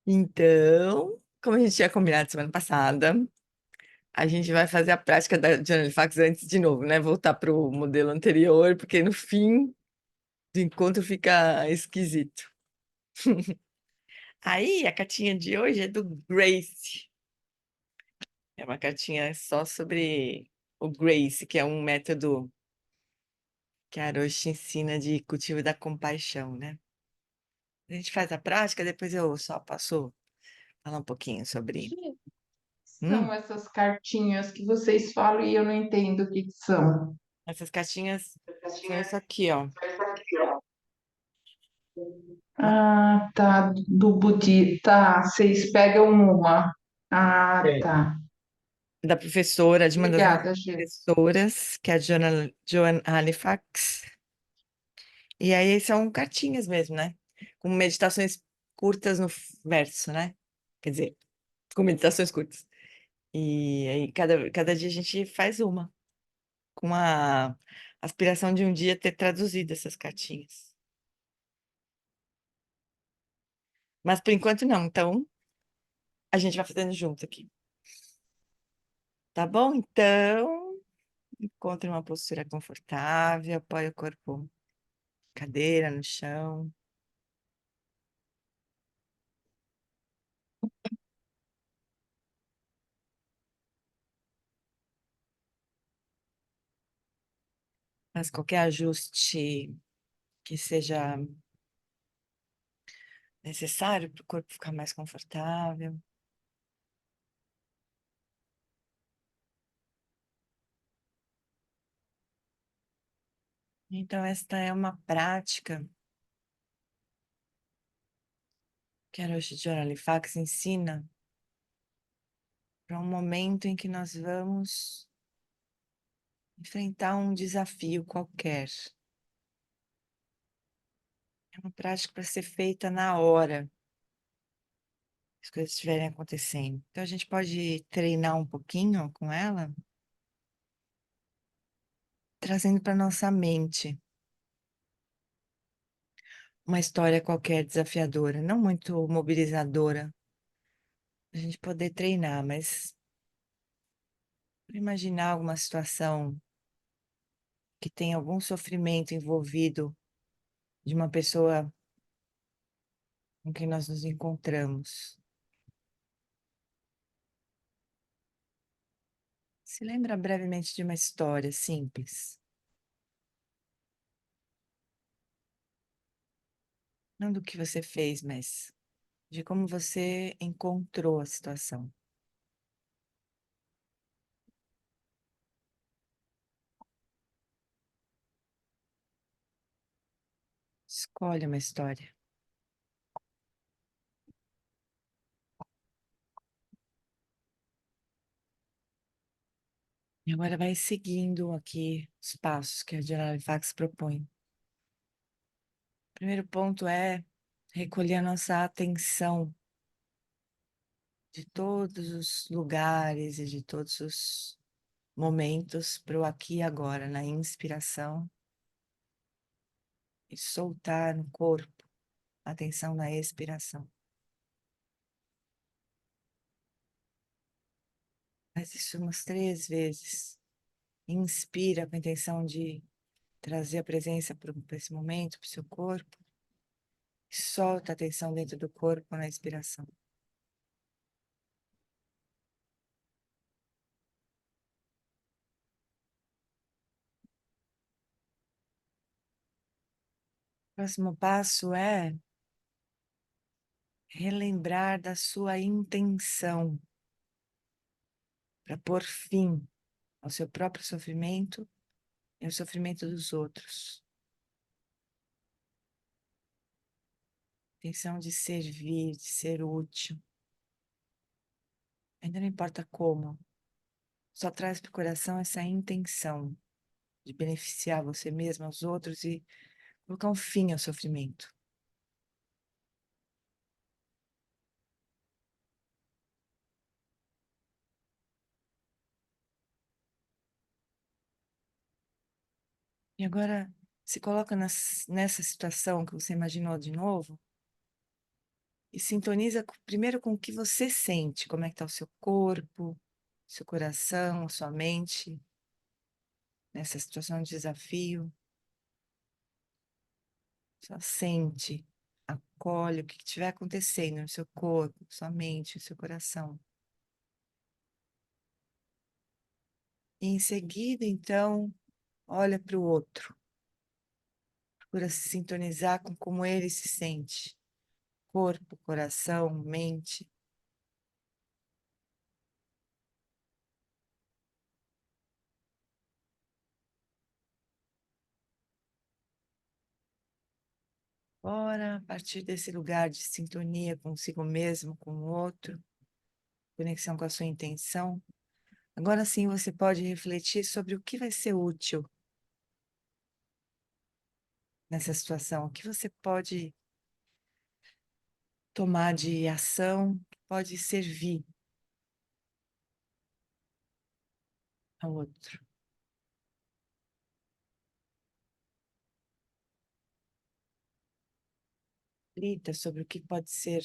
Então, como a gente tinha combinado semana passada, a gente vai fazer a prática da Journal Fax antes de novo, né? Voltar para o modelo anterior, porque no fim do encontro fica esquisito. Aí, a cartinha de hoje é do Grace. É uma cartinha só sobre o Grace, que é um método que a Aroshi ensina de cultivo da compaixão, né? A gente faz a prática, depois eu só passo a falar um pouquinho sobre. Que são Hum, essas cartinhas que vocês falam e eu não entendo o que que são? essas cartinhas são isso aqui, ó. Ah, tá, do Budi. Tá, vocês pegam uma. Ah, tá. Da professora, de uma das nossas Obrigada, Gê. professoras, que é a Joan Halifax. E aí são cartinhas mesmo, né? Com meditações curtas no verso, né? Quer dizer, com meditações curtas. E aí cada dia a gente faz uma, com a aspiração de um dia ter traduzido essas cartinhas. Mas por enquanto não, então a gente vai fazendo junto aqui. Tá bom? Então, encontre uma postura confortável, apoie o corpo na cadeira, no chão. Mas qualquer ajuste que seja necessário para o corpo ficar mais confortável. Então, esta é uma prática que a Roshi de Halifax ensina para um momento em que nós vamos enfrentar um desafio qualquer. É uma prática para ser feita na hora que as coisas estiverem acontecendo. Então, a gente pode treinar um pouquinho com ela, trazendo para nossa mente uma história qualquer desafiadora, não muito mobilizadora, a gente poder treinar, mas imaginar alguma situação que tem algum sofrimento envolvido de uma pessoa com quem nós nos encontramos. Se lembra brevemente de uma história simples, não do que você fez, mas de como você encontrou a situação. Escolhe uma história. E agora vai seguindo aqui os passos que a Diana Fax propõe. O primeiro ponto é recolher a nossa atenção de todos os lugares e de todos os momentos para o aqui e agora, na inspiração, e soltar no corpo, atenção na expiração. Faz isso umas 3 vezes. Inspira com a intenção de trazer a presença para esse momento, para o seu corpo. E solta a atenção dentro do corpo na expiração. O próximo passo é relembrar da sua intenção para pôr fim ao seu próprio sofrimento e ao sofrimento dos outros. Intenção de servir, de ser útil. Ainda não importa como, só traz para o coração essa intenção de beneficiar você mesmo, aos outros e colocar um fim ao sofrimento. E agora se coloca nessa situação que você imaginou de novo e sintoniza primeiro com o que você sente, como é que está o seu corpo, seu coração, a sua mente, nessa situação de desafio. Só sente, acolhe o que estiver acontecendo no seu corpo, sua mente, no seu coração. E em seguida, então, olha para o outro. Procura se sintonizar com como ele se sente. Corpo, coração, mente. Ora, a partir desse lugar de sintonia consigo mesmo, com o outro, conexão com a sua intenção, agora sim você pode refletir sobre o que vai ser útil nessa situação, o que você pode tomar de ação, pode servir ao outro. Reflita sobre o que pode ser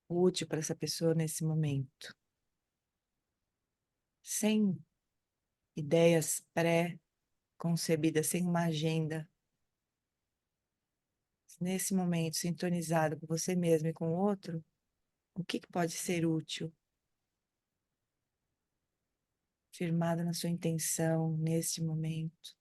útil para essa pessoa nesse momento, sem ideias pré-concebidas, sem uma agenda. Nesse momento, sintonizado com você mesmo e com o outro, o que pode ser útil, firmado na sua intenção neste momento.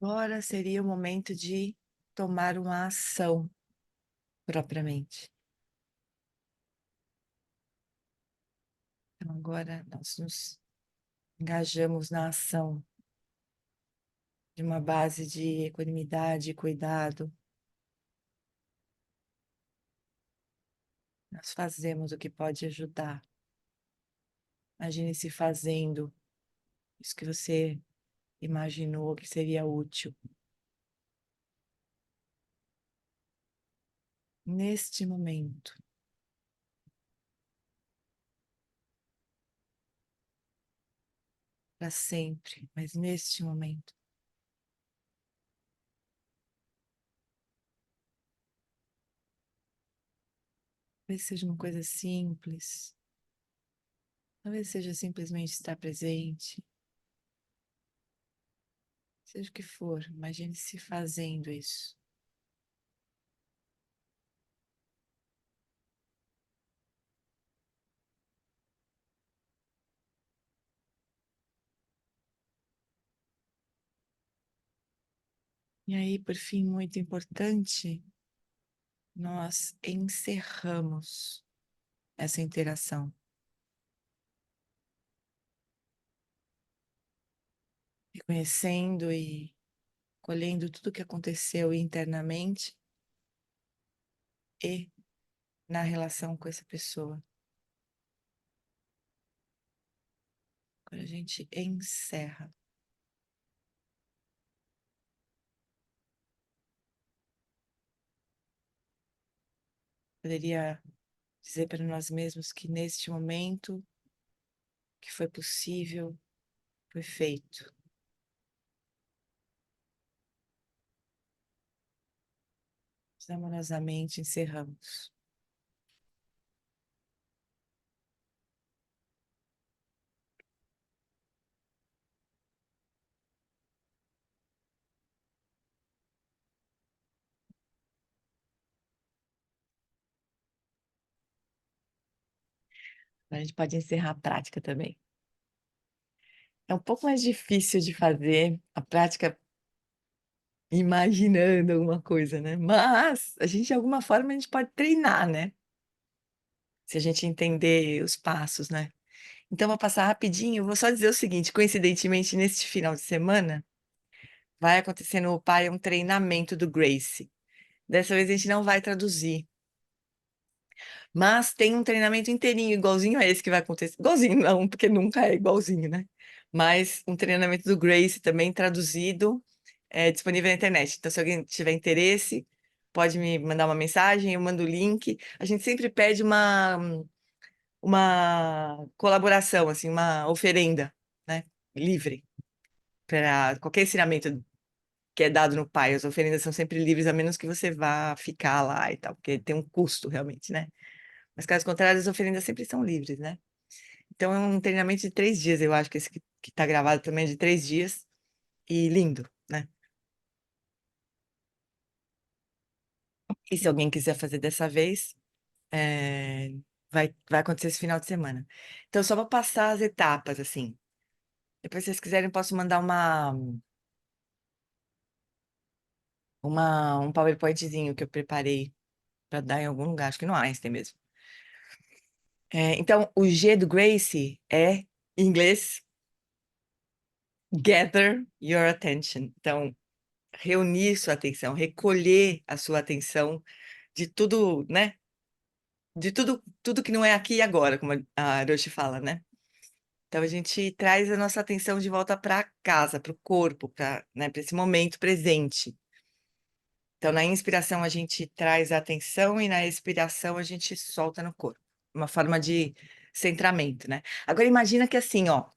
Agora seria o momento de tomar uma ação propriamente. Então, agora nós nos engajamos na ação de uma base de equanimidade e cuidado. Nós fazemos o que pode ajudar. Imagine se fazendo isso que você imaginou que seria útil. Neste momento, para sempre, mas neste momento. Talvez seja uma coisa simples, talvez seja simplesmente estar presente, seja o que for, imagine se fazendo isso. E aí, por fim, muito importante, nós encerramos essa interação, reconhecendo e colhendo tudo o que aconteceu internamente e na relação com essa pessoa. Quando a gente encerra, poderia dizer para nós mesmos que neste momento que foi possível, foi feito. Amorosamente encerramos. A gente pode encerrar a prática também. É um pouco mais difícil de fazer a prática imaginando alguma coisa, né? Mas a gente, de alguma forma, a gente pode treinar, né? Se a gente entender os passos, né? Então, vou passar rapidinho. Vou só dizer o seguinte: coincidentemente, neste final de semana, vai acontecer no Pai um treinamento do Grace. Dessa vez a gente não vai traduzir, mas tem um treinamento inteirinho, igualzinho a esse que vai acontecer. Igualzinho não, porque nunca é igualzinho, né? mas um treinamento do Grace também traduzido, disponível na internet. Então, se alguém tiver interesse, pode me mandar uma mensagem, eu mando o link. A gente sempre pede uma colaboração, assim, uma oferenda, né? Livre para qualquer ensinamento que é dado no Pai. As oferendas são sempre livres, a menos que você vá ficar lá e tal, porque tem um custo realmente, né? Mas caso contrário, as oferendas sempre são livres, né? Então é um treinamento de 3 dias, eu acho que esse que tá gravado também é de 3 dias e lindo, né? E se alguém quiser fazer dessa vez, vai acontecer esse final de semana. Então, só vou passar as etapas, assim. Depois, se vocês quiserem, eu posso mandar um PowerPointzinho que eu preparei para dar em algum lugar, acho que no Einstein mesmo. Então, o G do Gracie é, em inglês, gather your attention. Então, reunir sua atenção, recolher a sua atenção de tudo, né? De tudo que não é aqui e agora, como a Hiroshi fala, né? Então, a gente traz a nossa atenção de volta para casa, para o corpo, para, né, para esse momento presente. Então, na inspiração, a gente traz a atenção e na expiração, a gente solta no corpo. Uma forma de centramento, né? Agora, imagina que assim, ó,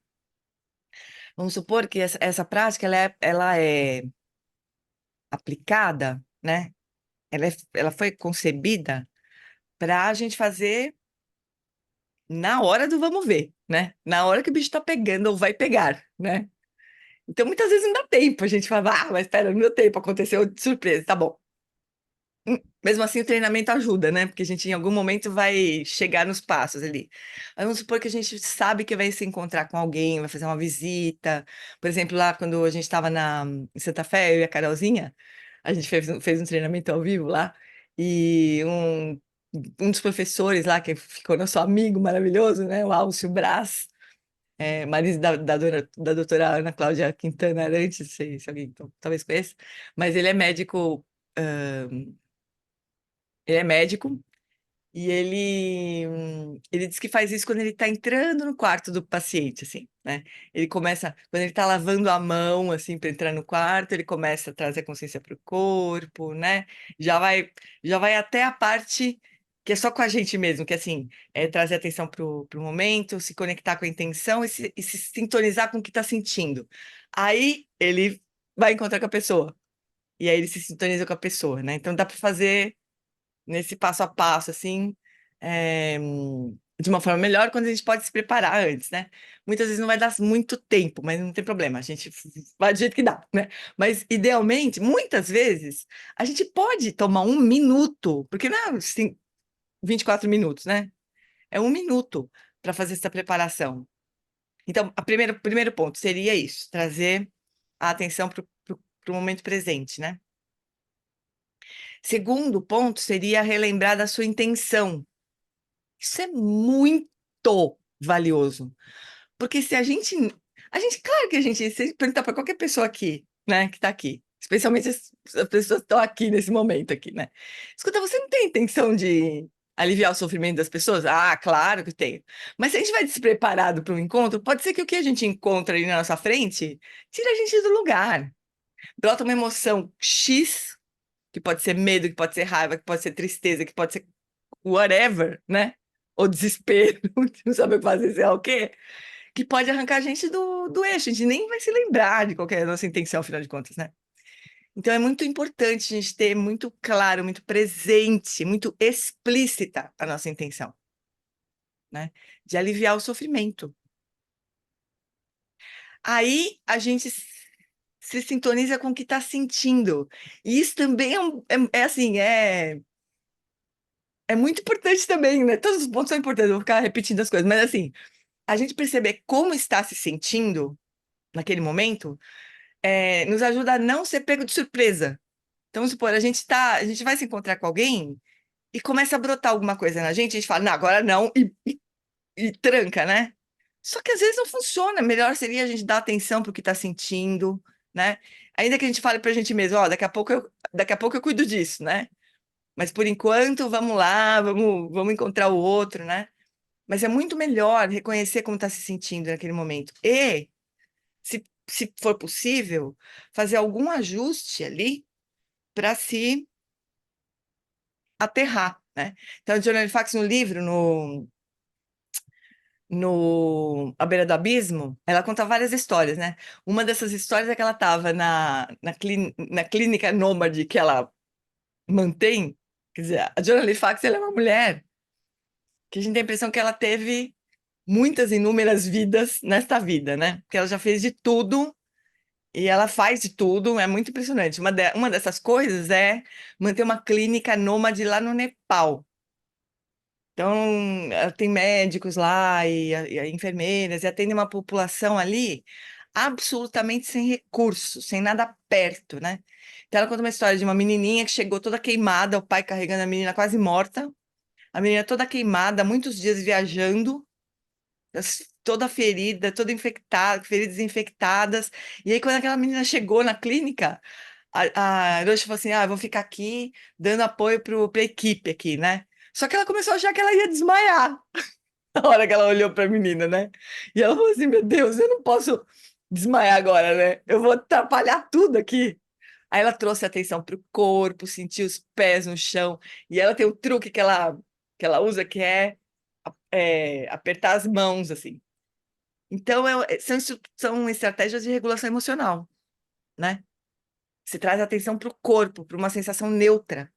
vamos supor que essa prática ela é aplicada, né? Ela foi concebida para a gente fazer na hora do vamos ver, né? Na hora que o bicho tá pegando ou vai pegar, né? Então, muitas vezes não dá tempo, a gente fala, mas espera, não deu tempo, aconteceu de surpresa, tá bom. Mesmo assim, o treinamento ajuda, né? Porque a gente em algum momento vai chegar nos passos ali. Mas vamos supor que a gente sabe que vai se encontrar com alguém, vai fazer uma visita. Por exemplo, lá quando a gente estava em Santa Fé, eu e a Carolzinha, a gente fez um treinamento ao vivo lá, e um dos professores lá, que ficou nosso amigo maravilhoso, né? O Álcio Brás, marido da doutora Ana Cláudia Quintana Arantes, não sei se alguém talvez conheça, mas ele é médico e ele diz que faz isso quando ele está entrando no quarto do paciente, assim, né? Ele começa, quando ele está lavando a mão, assim, para entrar no quarto, ele começa a trazer a consciência para o corpo, né? Já vai, já vai até a parte que é só com a gente mesmo, que assim, é trazer atenção pro momento, se conectar com a intenção e se sintonizar com o que está sentindo. Aí ele vai encontrar com a pessoa. E aí ele se sintoniza com a pessoa, né? Então dá para fazer nesse passo a passo, assim, de uma forma melhor, quando a gente pode se preparar antes, né? Muitas vezes não vai dar muito tempo, mas não tem problema, a gente vai do jeito que dá, né? Mas, idealmente, muitas vezes, a gente pode tomar 1 minuto, porque não é 24 minutos, né? É 1 minuto para fazer essa preparação. Então, o primeiro ponto seria isso, trazer a atenção para o momento presente, né? Segundo ponto seria relembrar da sua intenção. Isso é muito valioso. Porque se claro que a gente, se perguntar para qualquer pessoa aqui, né, que está aqui, especialmente as pessoas que estão aqui nesse momento aqui, né? Escuta, você não tem intenção de aliviar o sofrimento das pessoas? Ah, claro que tenho. Mas se a gente vai despreparado para um encontro, pode ser que o que a gente encontra ali na nossa frente tire a gente do lugar. Brota uma emoção X, que pode ser medo, que pode ser raiva, que pode ser tristeza, que pode ser whatever, né? Ou desespero, de não saber fazer sei lá o quê, que pode arrancar a gente do eixo. A gente nem vai se lembrar de qual que é a nossa intenção, afinal de contas, né? Então é muito importante a gente ter muito claro, muito presente, muito explícita a nossa intenção, né? De aliviar o sofrimento. Aí a gente se sintoniza com o que está sentindo. E isso também é assim, é muito importante também, né? Todos os pontos são importantes, eu vou ficar repetindo as coisas, mas assim, a gente perceber como está se sentindo naquele momento, nos ajuda a não ser pego de surpresa. Então, vamos supor, a gente vai se encontrar com alguém e começa a brotar alguma coisa na gente, a gente fala, não, agora não, e tranca, né? Só que às vezes não funciona, melhor seria a gente dar atenção para o que está sentindo, né? Ainda que a gente fale para a gente mesmo, ó, daqui a pouco eu cuido disso, né? Mas por enquanto, vamos lá, vamos encontrar o outro, né? Mas é muito melhor reconhecer como está se sentindo naquele momento. E se for possível, fazer algum ajuste ali para se aterrar, né? Então, a Joana Halifax, no livro, no A Beira do Abismo, ela conta várias histórias, né? Uma dessas histórias é que ela estava na clínica nômade que ela mantém. Quer dizer, a Joana Halifax, ela é uma mulher que a gente tem a impressão que ela teve muitas, inúmeras vidas nesta vida, né? Porque ela já fez de tudo e ela faz de tudo, é muito impressionante. Uma dessas coisas é manter uma clínica nômade lá no Nepal. Então, ela tem médicos lá e enfermeiras e atende uma população ali absolutamente sem recursos, sem nada perto, né? Então, ela conta uma história de uma menininha que chegou toda queimada, o pai carregando a menina quase morta, a menina toda queimada, muitos dias viajando, toda ferida, toda infectada, feridas infectadas. E aí, quando aquela menina chegou na clínica, a Hiroshi falou assim: ah, eu vou ficar aqui dando apoio para a equipe aqui, né? Só que ela começou a achar que ela ia desmaiar na hora que ela olhou para a menina, né? E ela falou assim: meu Deus, eu não posso desmaiar agora, né? Eu vou atrapalhar tudo aqui. Aí ela trouxe atenção para o corpo, sentiu os pés no chão. E ela tem um truque que ela usa que é apertar as mãos, assim. Então, são estratégias de regulação emocional, né? Você traz atenção para o corpo, para uma sensação neutra,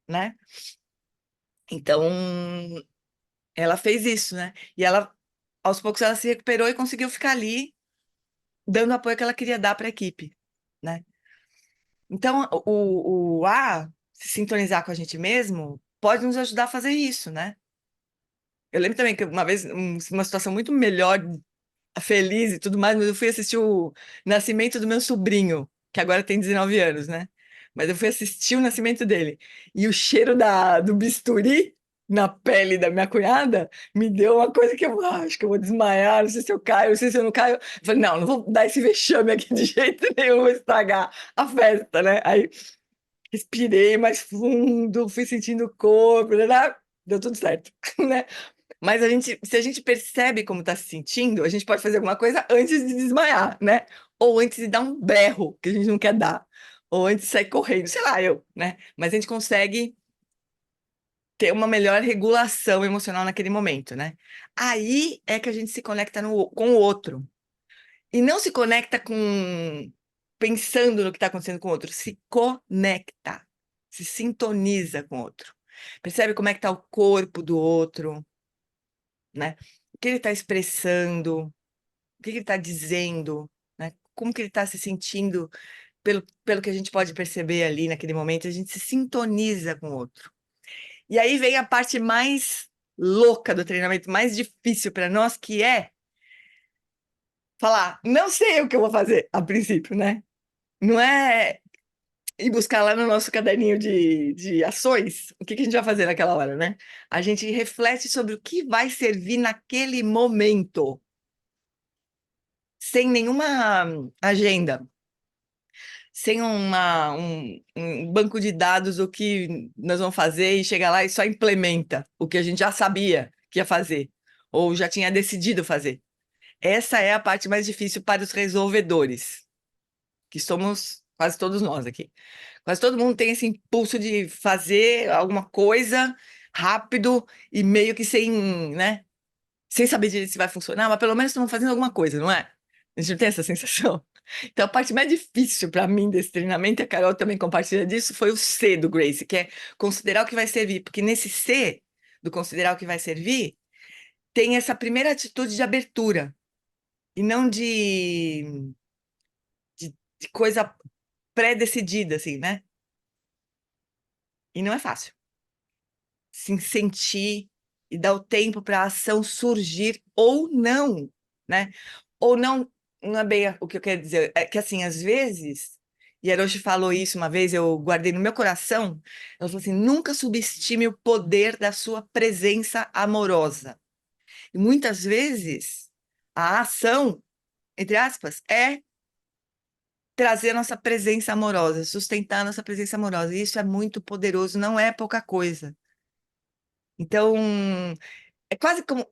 né? Então, ela fez isso, né? E ela, aos poucos, ela se recuperou e conseguiu ficar ali, dando o apoio que ela queria dar para a equipe, né? Então, se sintonizar com a gente mesmo, pode nos ajudar a fazer isso, né? Eu lembro também que uma vez, uma situação muito melhor, feliz e tudo mais, mas eu fui assistir o nascimento do meu sobrinho, que agora tem 19 anos, né? Mas eu fui assistir o nascimento dele. E o cheiro do bisturi na pele da minha cunhada me deu uma coisa que eu acho que eu vou desmaiar, não sei se eu caio, não sei se eu não caio. Eu falei, não, não vou dar esse vexame aqui de jeito nenhum, vou estragar a festa, né? Aí respirei mais fundo, fui sentindo o corpo, né? Deu tudo certo, né? Mas se a gente percebe como está se sentindo, a gente pode fazer alguma coisa antes de desmaiar, né? Ou antes de dar um berro que a gente não quer dar, ou antes de sair correndo, sei lá, né? Mas a gente consegue ter uma melhor regulação emocional naquele momento, né? Aí é que a gente se conecta com o outro. E não se conecta pensando no que está acontecendo com o outro, se conecta, se sintoniza com o outro. Percebe como é que está o corpo do outro, né? O que ele está expressando, o que ele está dizendo, né? Como que ele está se sentindo, pelo que a gente pode perceber ali naquele momento, a gente se sintoniza com o outro. E aí vem a parte mais louca do treinamento, mais difícil para nós, que é falar, não sei o que eu vou fazer, a princípio, né? Não é ir buscar lá no nosso caderninho de ações, o que que a gente vai fazer naquela hora, né? A gente reflete sobre o que vai servir naquele momento, sem nenhuma agenda, sem um banco de dados, o que nós vamos fazer e chega lá e só implementa o que a gente já sabia que ia fazer, ou já tinha decidido fazer. Essa é a parte mais difícil para os resolvedores, que somos quase todos nós aqui. Quase todo mundo tem esse impulso de fazer alguma coisa rápido e meio que sem, né? Sem saber direito se vai funcionar, mas pelo menos estamos fazendo alguma coisa, não é? A gente não tem essa sensação. Então, a parte mais difícil para mim desse treinamento, e a Carol também compartilha disso, foi o C do Grace, que é considerar o que vai servir. Porque nesse C, do considerar o que vai servir, tem essa primeira atitude de abertura, e não de coisa pré-decidida, assim, né? E não é fácil. Se sentir e dar o tempo para a ação surgir ou não, né? Ou não, não é bem o que eu quero dizer, é que assim, às vezes, e a Hiroshi falou isso uma vez, eu guardei no meu coração, ela falou assim, nunca subestime o poder da sua presença amorosa. E muitas vezes, a ação, entre aspas, é trazer a nossa presença amorosa, sustentar a nossa presença amorosa. E isso é muito poderoso, não é pouca coisa. Então, é quase como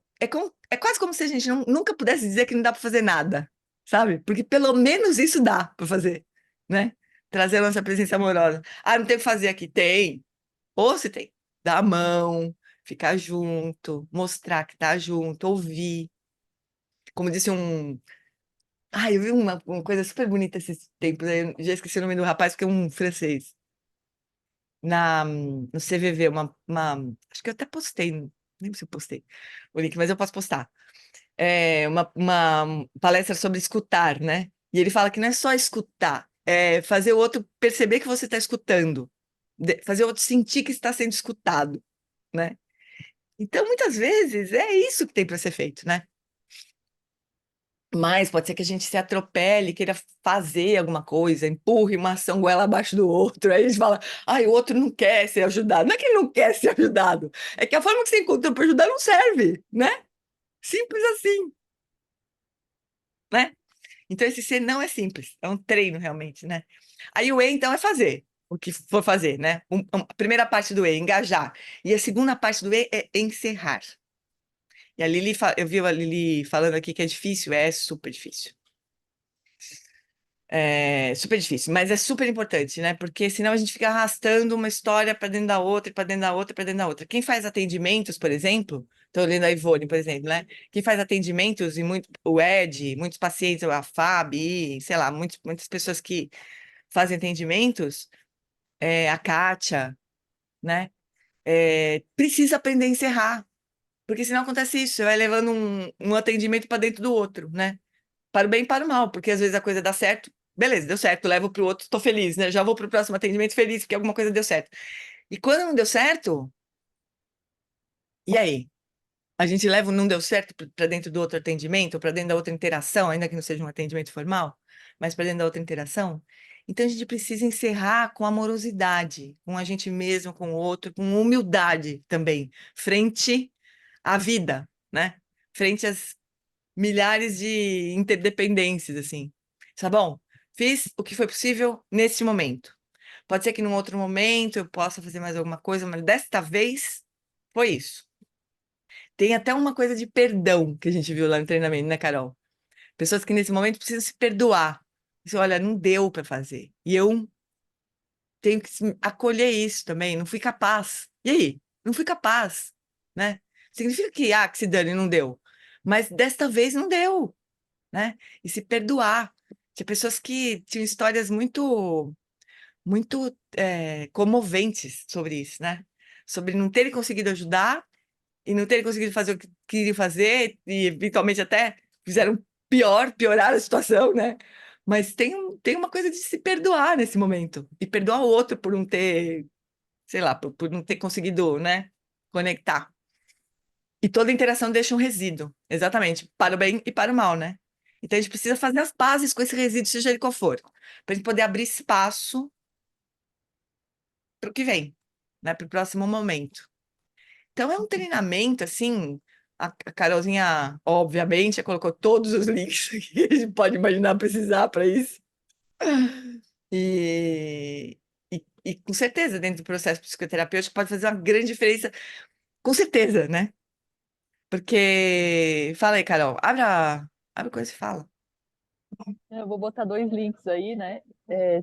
se a gente nunca pudesse dizer que não dá para fazer nada, sabe? Porque pelo menos isso dá para fazer, né? Trazer a nossa presença amorosa. Ah, não tem o que fazer aqui? Tem. Ou se tem. Dar a mão, ficar junto, mostrar que tá junto, ouvir. Como disse um. Ah, eu vi uma coisa super bonita esses tempos, aí, eu já esqueci o nome do rapaz, porque é um francês. No CVV, acho que eu até postei, não lembro se eu postei o link, mas eu posso postar. Uma palestra sobre escutar, né? E ele fala que não é só escutar, é fazer o outro perceber que você está escutando, fazer o outro sentir que está sendo escutado, né? Então, muitas vezes, é isso que tem para ser feito, né? Mas pode ser que a gente se atropele, queira fazer alguma coisa, empurre uma ação goela abaixo do outro. Aí a gente fala, ai, o outro não quer ser ajudado. Não é que ele não quer ser ajudado, é que a forma que você encontrou para ajudar não serve, né? Simples assim, né? Então esse ser não é simples, é um treino realmente, né? Aí o E, então, é fazer o que for fazer, né? A primeira parte do E, engajar. E a segunda parte do E é encerrar. E a Lili, eu vi a Lili falando aqui que é difícil, é super difícil. É super difícil, mas é super importante, né? Porque senão a gente fica arrastando uma história para dentro da outra, para dentro da outra, para dentro da outra. Quem faz atendimentos, por exemplo, estou lendo a Ivone, por exemplo, né? Quem faz atendimentos e muito, o Ed, muitos pacientes, a Fabi, sei lá, muitas pessoas que fazem atendimentos, a Kátia, né? Precisa aprender a encerrar, porque senão acontece isso, você vai levando um atendimento para dentro do outro, né? Para o bem e para o mal, porque às vezes a coisa dá certo, beleza, deu certo, levo para o outro, estou feliz, né? Já vou para o próximo atendimento feliz, porque alguma coisa deu certo. E quando não deu certo, e aí? A gente leva o não deu certo para dentro do outro atendimento, para dentro da outra interação, ainda que não seja um atendimento formal, mas para dentro da outra interação. Então a gente precisa encerrar com amorosidade, com a gente mesmo, com o outro, com humildade também, frente à vida, né? Frente às milhares de interdependências, assim. Tá bom? Fiz o que foi possível nesse momento. Pode ser que num outro momento eu possa fazer mais alguma coisa, mas desta vez foi isso. Tem até uma coisa de perdão que a gente viu lá no treinamento, né, Carol? Pessoas que nesse momento precisam se perdoar. Dizer, olha, não deu para fazer. E eu tenho que acolher isso também. Não fui capaz. E aí? Não fui capaz, né? Significa que, que se dane, não deu. Mas desta vez não deu, né? E se perdoar. Tinha pessoas que tinham histórias muito comoventes sobre isso, né? Sobre não terem conseguido ajudar e não terem conseguido fazer o que queriam fazer e eventualmente até fizeram pior, piorar a situação, né? Mas tem uma coisa de se perdoar nesse momento e perdoar o outro por não ter, sei lá, por não ter conseguido, né, conectar. E toda interação deixa um resíduo, exatamente, para o bem e para o mal, né? Então a gente precisa fazer as pazes com esse resíduo, seja ele qual for, para a gente poder abrir espaço para o que vem, né, para o próximo momento. Então é um treinamento, assim, a Carolzinha, obviamente, colocou todos os links que a gente pode imaginar precisar para isso. E com certeza, dentro do processo psicoterapêutico, pode fazer uma grande diferença, com certeza, né? Porque, fala aí, Carol, abre a coisa e fala. Eu vou botar dois links aí, né?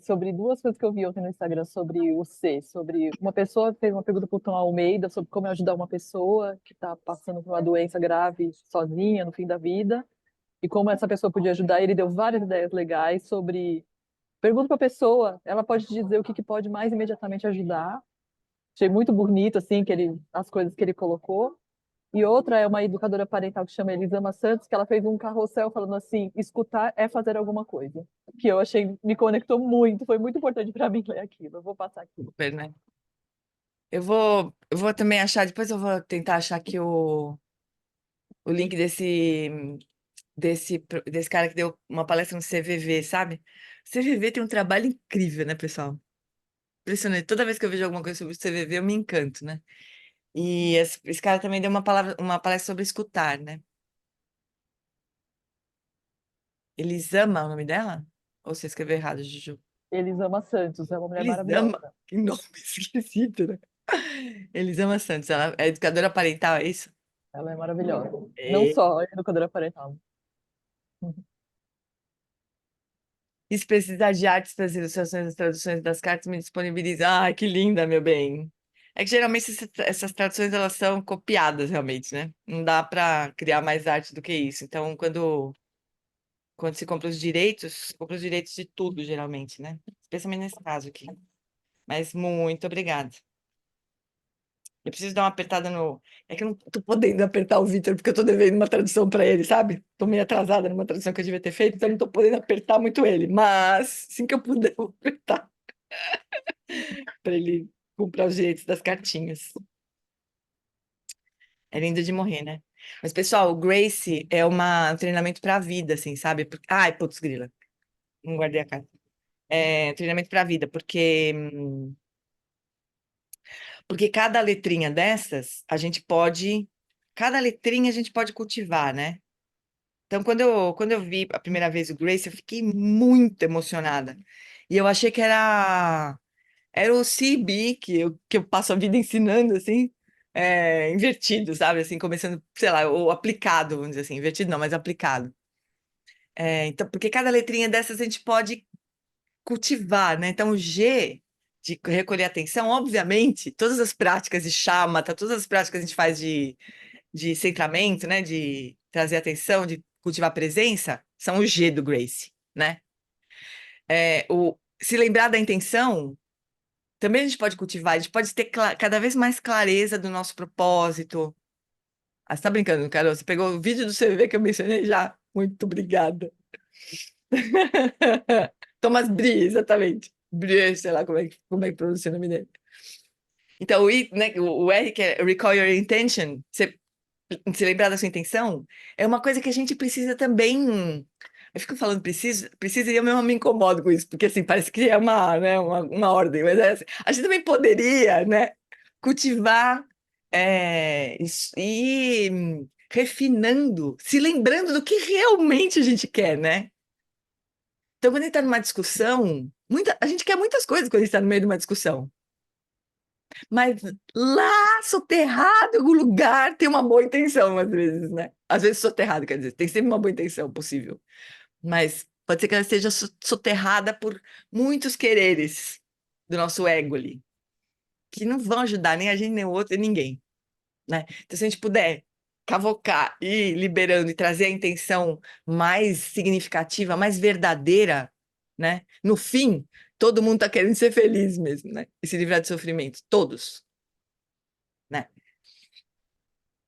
Sobre duas coisas que eu vi ontem no Instagram sobre o C, sobre uma pessoa fez uma pergunta para o Tom Almeida sobre como ajudar uma pessoa que está passando por uma doença grave sozinha no fim da vida e como essa pessoa podia ajudar. Ele deu várias ideias legais sobre pergunta para a pessoa, ela pode dizer o que pode mais imediatamente ajudar. Achei muito bonito assim as coisas que ele colocou. E outra é uma educadora parental que chama Elisama Santos, que ela fez um carrossel falando assim: escutar é fazer alguma coisa. Que eu achei, me conectou muito, foi muito importante para mim ler aquilo. Eu vou passar aqui. Super, né? Eu vou também achar, depois eu vou tentar achar aqui o link desse cara que deu uma palestra no CVV, sabe? O CVV tem um trabalho incrível, né, pessoal? Impressionante. Toda vez que eu vejo alguma coisa sobre o CVV, eu me encanto, né? E esse cara também deu uma palestra sobre escutar, né? Elisama, é o nome dela? Ou você escreveu errado, Juju? Elisama Santos é uma mulher Elisama, maravilhosa. que nome esquisito, né? Elisama Santos, ela é educadora parental, é isso? Ela é maravilhosa. Não É. só educadora parental. E se precisar de artes para as ilustrações das traduções das cartas, me disponibiliza. Ai, que linda, meu bem. É que geralmente essas traduções elas são copiadas realmente, né? Não dá para criar mais arte do que isso. Então, quando se compra os direitos de tudo, geralmente, né? Especialmente nesse caso aqui. Mas muito obrigada. Eu preciso dar uma apertada no. É que eu não tô podendo apertar o Vitor, porque eu tô devendo uma tradução para ele, sabe? Tô meio atrasada numa tradução que eu devia ter feito, então eu não tô podendo apertar muito ele. Mas, assim que eu puder, eu vou apertar para ele comprar os direitos das cartinhas. É lindo de morrer, né? Mas, pessoal, o Gracie é um treinamento para a vida, assim, sabe? Ai, putz, grila. Não guardei a carta. É treinamento para a vida, porque cada letrinha dessas, cada letrinha a gente pode cultivar, né? Então, quando eu vi a primeira vez o Grace, eu fiquei muito emocionada. E eu achei que era o CB que eu passo a vida ensinando, assim, invertido, sabe? Assim, começando, sei lá, ou aplicado, vamos dizer assim, invertido não, mas aplicado. Então, porque cada letrinha dessas a gente pode cultivar, né? Então, o G de recolher atenção, obviamente, todas as práticas de chamata, todas as práticas que a gente faz de centramento, né? De trazer atenção, de cultivar presença, são o G do Grace, né? Se lembrar da intenção, também a gente pode cultivar, a gente pode ter cada vez mais clareza do nosso propósito. Ah, você tá brincando, Carol? Você pegou o vídeo do CV que eu mencionei já? Muito obrigada. Thomas Brie, exatamente. Brie, sei lá como é que pronuncia o nome dele. Então, o R, que é Recall Your Intention, se lembrar da sua intenção, é uma coisa que a gente precisa também. Eu fico falando precisa e eu mesmo me incomodo com isso, porque assim, parece que é uma ordem, mas é assim, a gente também poderia, né, cultivar e refinando, se lembrando do que realmente a gente quer, né? Então, quando a gente está numa discussão, a gente quer muitas coisas quando a gente está no meio de uma discussão. Mas lá, soterrado em algum lugar, tem uma boa intenção, às vezes, né? Às vezes soterrado, quer dizer, tem sempre uma boa intenção possível. Mas pode ser que ela esteja soterrada por muitos quereres do nosso ego ali, que não vão ajudar nem a gente, nem o outro, e ninguém, né? Então, se a gente puder cavocar e ir liberando e trazer a intenção mais significativa, mais verdadeira, né? No fim, todo mundo está querendo ser feliz mesmo, né? E se livrar de sofrimento, todos, né?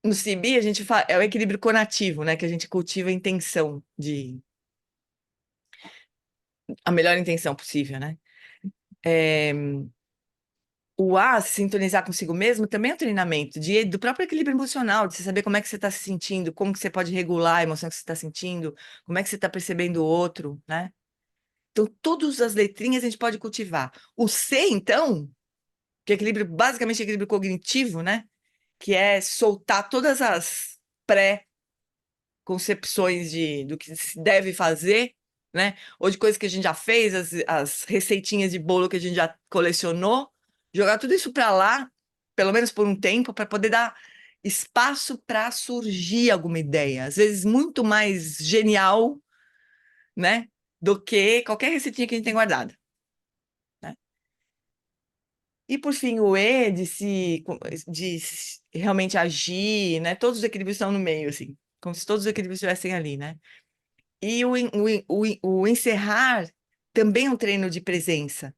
No CB, a gente fala, é o equilíbrio conativo, né? Que a gente cultiva a intenção a melhor intenção possível, né? É, o A, se sintonizar consigo mesmo, também é um treinamento do próprio equilíbrio emocional, de você saber como é que você está se sentindo, como que você pode regular a emoção que você está sentindo, como é que você está percebendo o outro, né? Então, todas as letrinhas a gente pode cultivar. O C, então, que é equilíbrio, basicamente equilíbrio cognitivo, né? Que é soltar todas as pré-concepções do que se deve fazer, né? Ou de coisas que a gente já fez, as receitinhas de bolo que a gente já colecionou, jogar tudo isso para lá, pelo menos por um tempo, para poder dar espaço para surgir alguma ideia, às vezes muito mais genial, né? Do que qualquer receitinha que a gente tem guardada, né? E por fim, o E de realmente agir, né? Todos os equilíbrios estão no meio, assim, como se todos os equilíbrios estivessem ali, né? E o encerrar também é um treino de presença,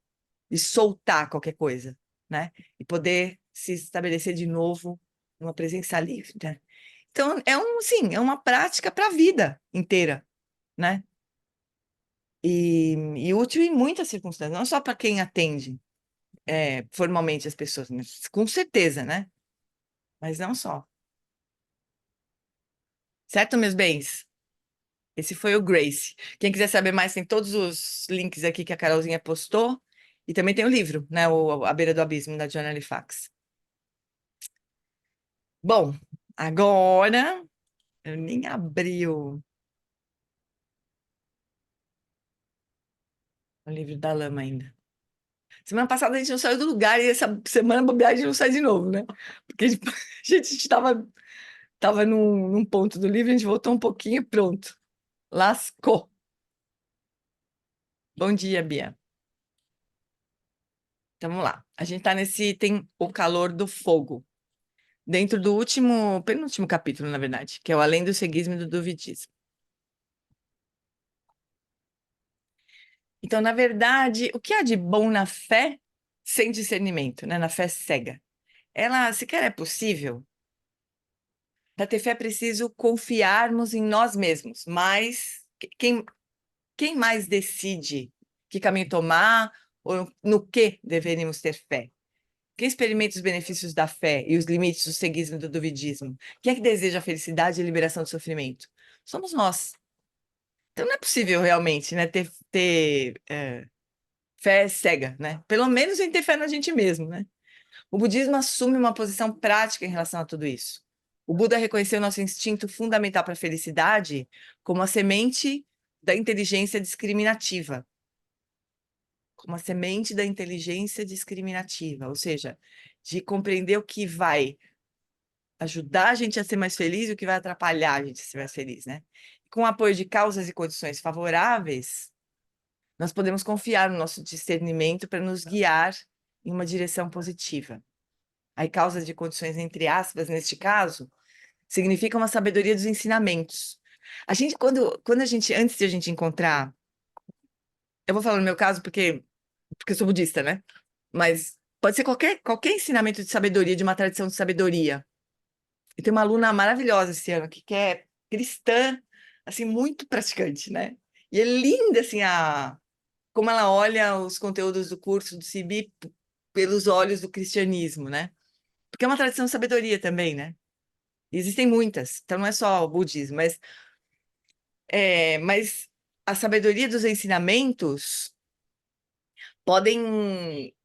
de soltar qualquer coisa, né? E poder se estabelecer de novo numa presença livre, né? Então, sim, é uma prática para a vida inteira, né? E útil em muitas circunstâncias, não só para quem atende formalmente as pessoas, mas com certeza, né? Mas não só. Certo, meus bens? Esse foi o Grace. Quem quiser saber mais, tem todos os links aqui que a Carolzinha postou. E também tem o livro, né? A Beira do Abismo, da Joana Halifax. Bom, agora eu nem abri o livro da Lama ainda. Semana passada a gente não saiu do lugar e essa semana bobear a gente não sai de novo, né? Porque a gente estava num ponto do livro, a gente voltou um pouquinho e pronto. Lascou. Bom dia, Bia. Então, vamos lá. A gente tá nesse item, o calor do fogo, dentro do penúltimo capítulo, na verdade, que é o Além do Ceguismo e do Duvidismo. Então, na verdade, o que há de bom na fé sem discernimento, né? Na fé cega? Ela sequer é possível. Para ter fé é preciso confiarmos em nós mesmos, mas quem mais decide que caminho tomar ou no que deveríamos ter fé? Quem experimenta os benefícios da fé e os limites do ceguismo e do duvidismo? Quem é que deseja a felicidade e a liberação do sofrimento? Somos nós. Então não é possível realmente, né, ter fé cega, né? Pelo menos em ter fé na gente mesmo, né? O budismo assume uma posição prática em relação a tudo isso. O Buda reconheceu nosso instinto fundamental para a felicidade como a semente da inteligência discriminativa. Como a semente da inteligência discriminativa, ou seja, de compreender o que vai ajudar a gente a ser mais feliz e o que vai atrapalhar a gente a ser mais feliz, né? Com o apoio de causas e condições favoráveis, nós podemos confiar no nosso discernimento para nos guiar em uma direção positiva. Aí, causas de condições, entre aspas, neste caso, significa uma sabedoria dos ensinamentos. A gente, quando a gente, antes de a gente encontrar, eu vou falar no meu caso porque eu sou budista, né? Mas pode ser qualquer ensinamento de sabedoria, de uma tradição de sabedoria. Eu tenho uma aluna maravilhosa esse ano, que é cristã, assim, muito praticante, né? E é linda, assim, como ela olha os conteúdos do curso do CIB pelos olhos do cristianismo, né? Porque é uma tradição de sabedoria também, né? E existem muitas, então não é só o budismo, mas a sabedoria dos ensinamentos podem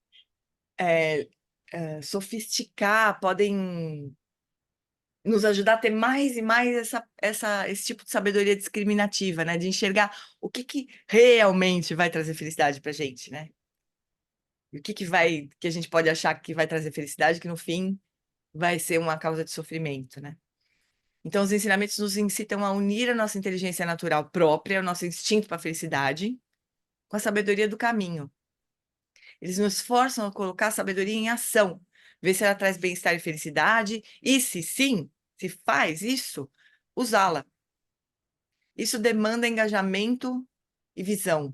sofisticar, podem nos ajudar a ter mais e mais esse tipo de sabedoria discriminativa, né? De enxergar o que realmente vai trazer felicidade para a gente, né? E o que a gente pode achar que vai trazer felicidade, que no fim vai ser uma causa de sofrimento, né? Então, os ensinamentos nos incitam a unir a nossa inteligência natural própria, o nosso instinto para a felicidade, com a sabedoria do caminho. Eles nos forçam a colocar a sabedoria em ação, ver se ela traz bem-estar e felicidade, e se sim, se faz isso, usá-la. Isso demanda engajamento e visão.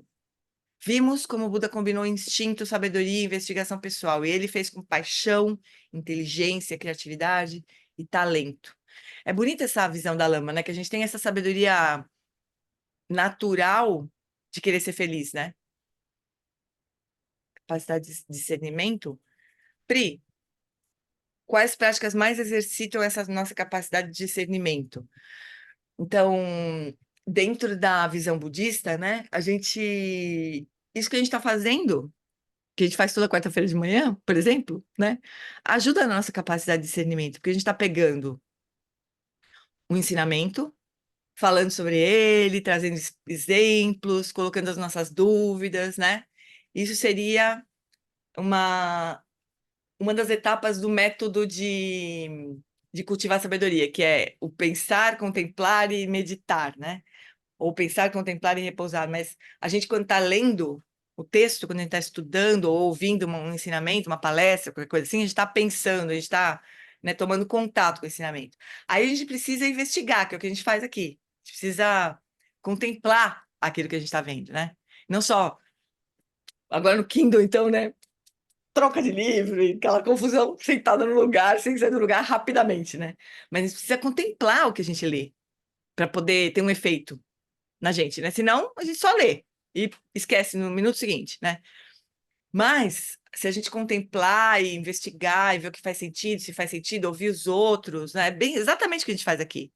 Vimos como o Buda combinou instinto, sabedoria e investigação pessoal, e ele fez com paixão, inteligência, criatividade e talento. É bonita essa visão da Lama, né? Que a gente tem essa sabedoria natural de querer ser feliz, né? Capacidade de discernimento. Pri, quais práticas mais exercitam essa nossa capacidade de discernimento? Então, dentro da visão budista, né? Isso que a gente está fazendo, que a gente faz toda quarta-feira de manhã, por exemplo, né? Ajuda na nossa capacidade de discernimento, porque a gente está pegando um ensinamento, falando sobre ele, trazendo exemplos, colocando as nossas dúvidas, né? Isso seria uma, uma das etapas do método de cultivar a sabedoria, que é o pensar, contemplar e meditar, né? Ou pensar, contemplar e repousar. Mas a gente, quando está lendo o texto, quando a gente está estudando ou ouvindo um ensinamento, uma palestra, qualquer coisa assim, a gente está pensando, a gente está, né, tomando contato com o ensinamento. Aí a gente precisa investigar, que é o que a gente faz aqui. A gente precisa contemplar aquilo que a gente está vendo, né? Não só agora no Kindle, então, né? Troca de livro e aquela confusão, sentada no lugar, sem sair do lugar rapidamente, né? Mas a gente precisa contemplar o que a gente lê para poder ter um efeito na gente, né? Senão a gente só lê e esquece no minuto seguinte, né? Mas se a gente contemplar e investigar e ver o que faz sentido, se faz sentido, ouvir os outros, né? É bem exatamente o que a gente faz aqui.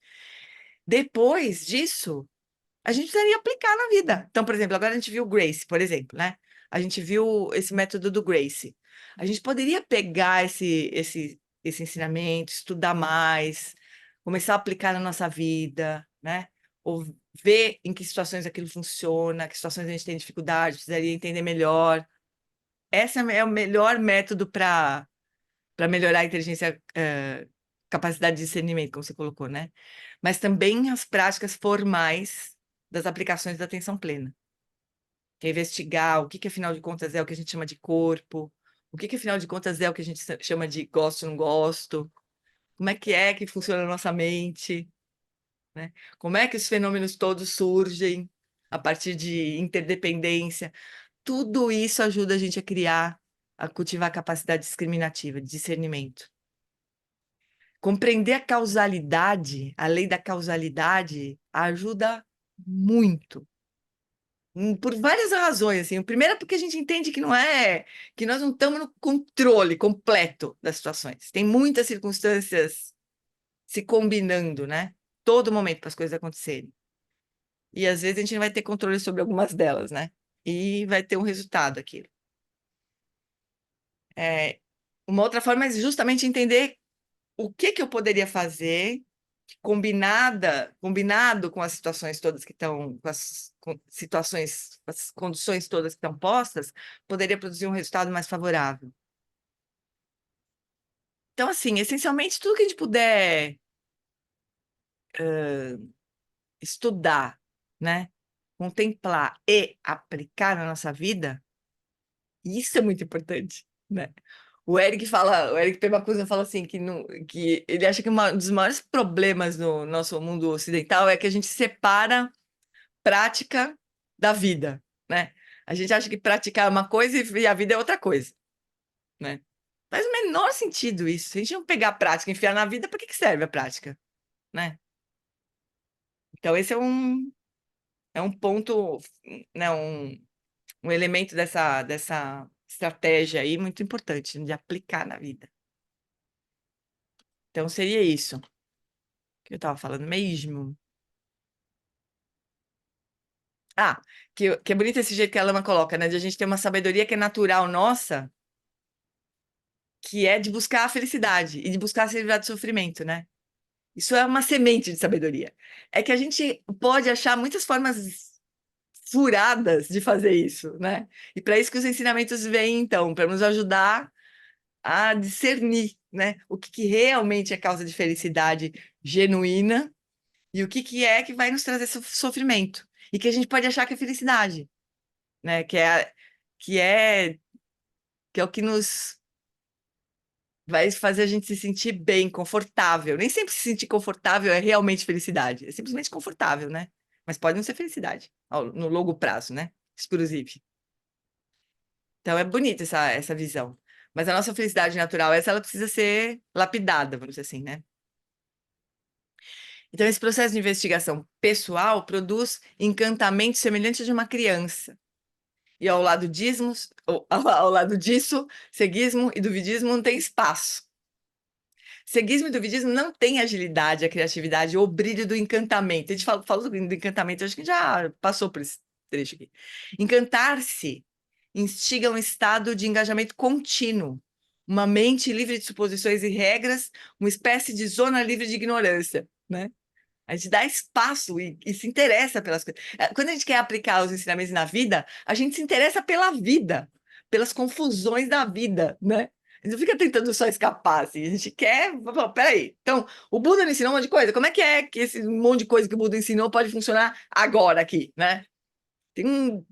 Depois disso, a gente precisaria aplicar na vida. Então, por exemplo, agora a gente viu o Grace, por exemplo, né? A gente viu esse método do Grace. A gente poderia pegar esse ensinamento, estudar mais, começar a aplicar na nossa vida, né? Ou ver em que situações aquilo funciona, que situações a gente tem dificuldade, precisaria entender melhor. Esse é o melhor método para melhorar a inteligência, capacidade de discernimento, como você colocou, né? Mas também as práticas formais das aplicações da atenção plena. que é investigar o que afinal de contas é o que a gente chama de corpo, o que afinal de contas é o que a gente chama de gosto, não gosto, como é que funciona a nossa mente, né? Como é que os fenômenos todos surgem a partir de interdependência. Tudo isso ajuda a gente a criar, a cultivar a capacidade discriminativa, de discernimento. Compreender a causalidade, a lei da causalidade, ajuda muito. Por várias razões, assim. O primeiro é porque a gente entende que nós não estamos no controle completo das situações. Tem muitas circunstâncias se combinando, né? Todo momento para as coisas acontecerem. E às vezes a gente não vai ter controle sobre algumas delas, né? E vai ter um resultado aquilo. Uma outra forma é justamente entender o que eu poderia fazer combinado com as situações todas que estão, com as condições todas que estão postas, poderia produzir um resultado mais favorável. Então, assim, essencialmente, tudo que a gente puder estudar, né, contemplar e aplicar na nossa vida, isso é muito importante, né? O Eric Pemacusa fala assim que ele acha que um dos maiores problemas no nosso mundo ocidental é que a gente separa prática da vida, né? A gente acha que praticar é uma coisa e a vida é outra coisa, né? Faz o menor sentido isso. Se a gente não pegar a prática e enfiar na vida, para que serve a prática, né? Então esse é um ponto, né? Um elemento dessa estratégia aí muito importante de aplicar na vida. Então seria isso que eu estava falando mesmo. Ah, que é bonito esse jeito que a Lama coloca, né? De a gente ter uma sabedoria que é natural nossa, que é de buscar a felicidade e de buscar se livrar do sofrimento, né? Isso é uma semente de sabedoria. É que a gente pode achar muitas formas furadas de fazer isso, né? E para isso que os ensinamentos vêm, então, para nos ajudar a discernir, né? O que realmente é causa de felicidade genuína e o que é que vai nos trazer sofrimento. E que a gente pode achar que é felicidade, né? Que é, que é o que nos vai fazer a gente se sentir bem, confortável. Nem sempre se sentir confortável é realmente felicidade. É simplesmente confortável, né? Mas pode não ser felicidade no longo prazo, né? Exclusive. Então é bonita essa visão. Mas a nossa felicidade natural, ela precisa ser lapidada, vamos dizer assim, né? Então, esse processo de investigação pessoal produz encantamento semelhante de uma criança. E ao lado disso, ceguismo e duvidismo não tem espaço. Ceguismo e duvidismo não têm agilidade, a criatividade ou o brilho do encantamento. A gente falou do brilho do encantamento, acho que já passou por esse trecho aqui. Encantar-se instiga um estado de engajamento contínuo, uma mente livre de suposições e regras, uma espécie de zona livre de ignorância, né? A gente dá espaço e se interessa pelas coisas. Quando a gente quer aplicar os ensinamentos na vida, a gente se interessa pela vida, pelas confusões da vida, né? A gente não fica tentando só escapar, assim. A gente quer... Peraí. Então, o Buda não ensinou um monte de coisa. Como é que esse monte de coisa que o Buda ensinou pode funcionar agora aqui, né? Tem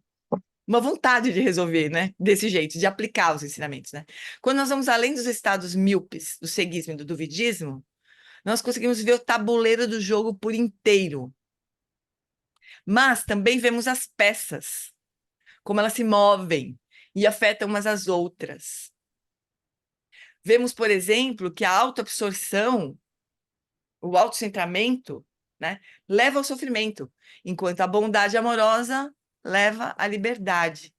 uma vontade de resolver, né? Desse jeito, de aplicar os ensinamentos, né? Quando nós vamos além dos estados míopes, do ceguismo e do duvidismo, nós conseguimos ver o tabuleiro do jogo por inteiro. Mas também vemos as peças, como elas se movem e afetam umas às outras. Vemos, por exemplo, que a autoabsorção, o autocentramento, né, leva ao sofrimento, enquanto a bondade amorosa leva à liberdade.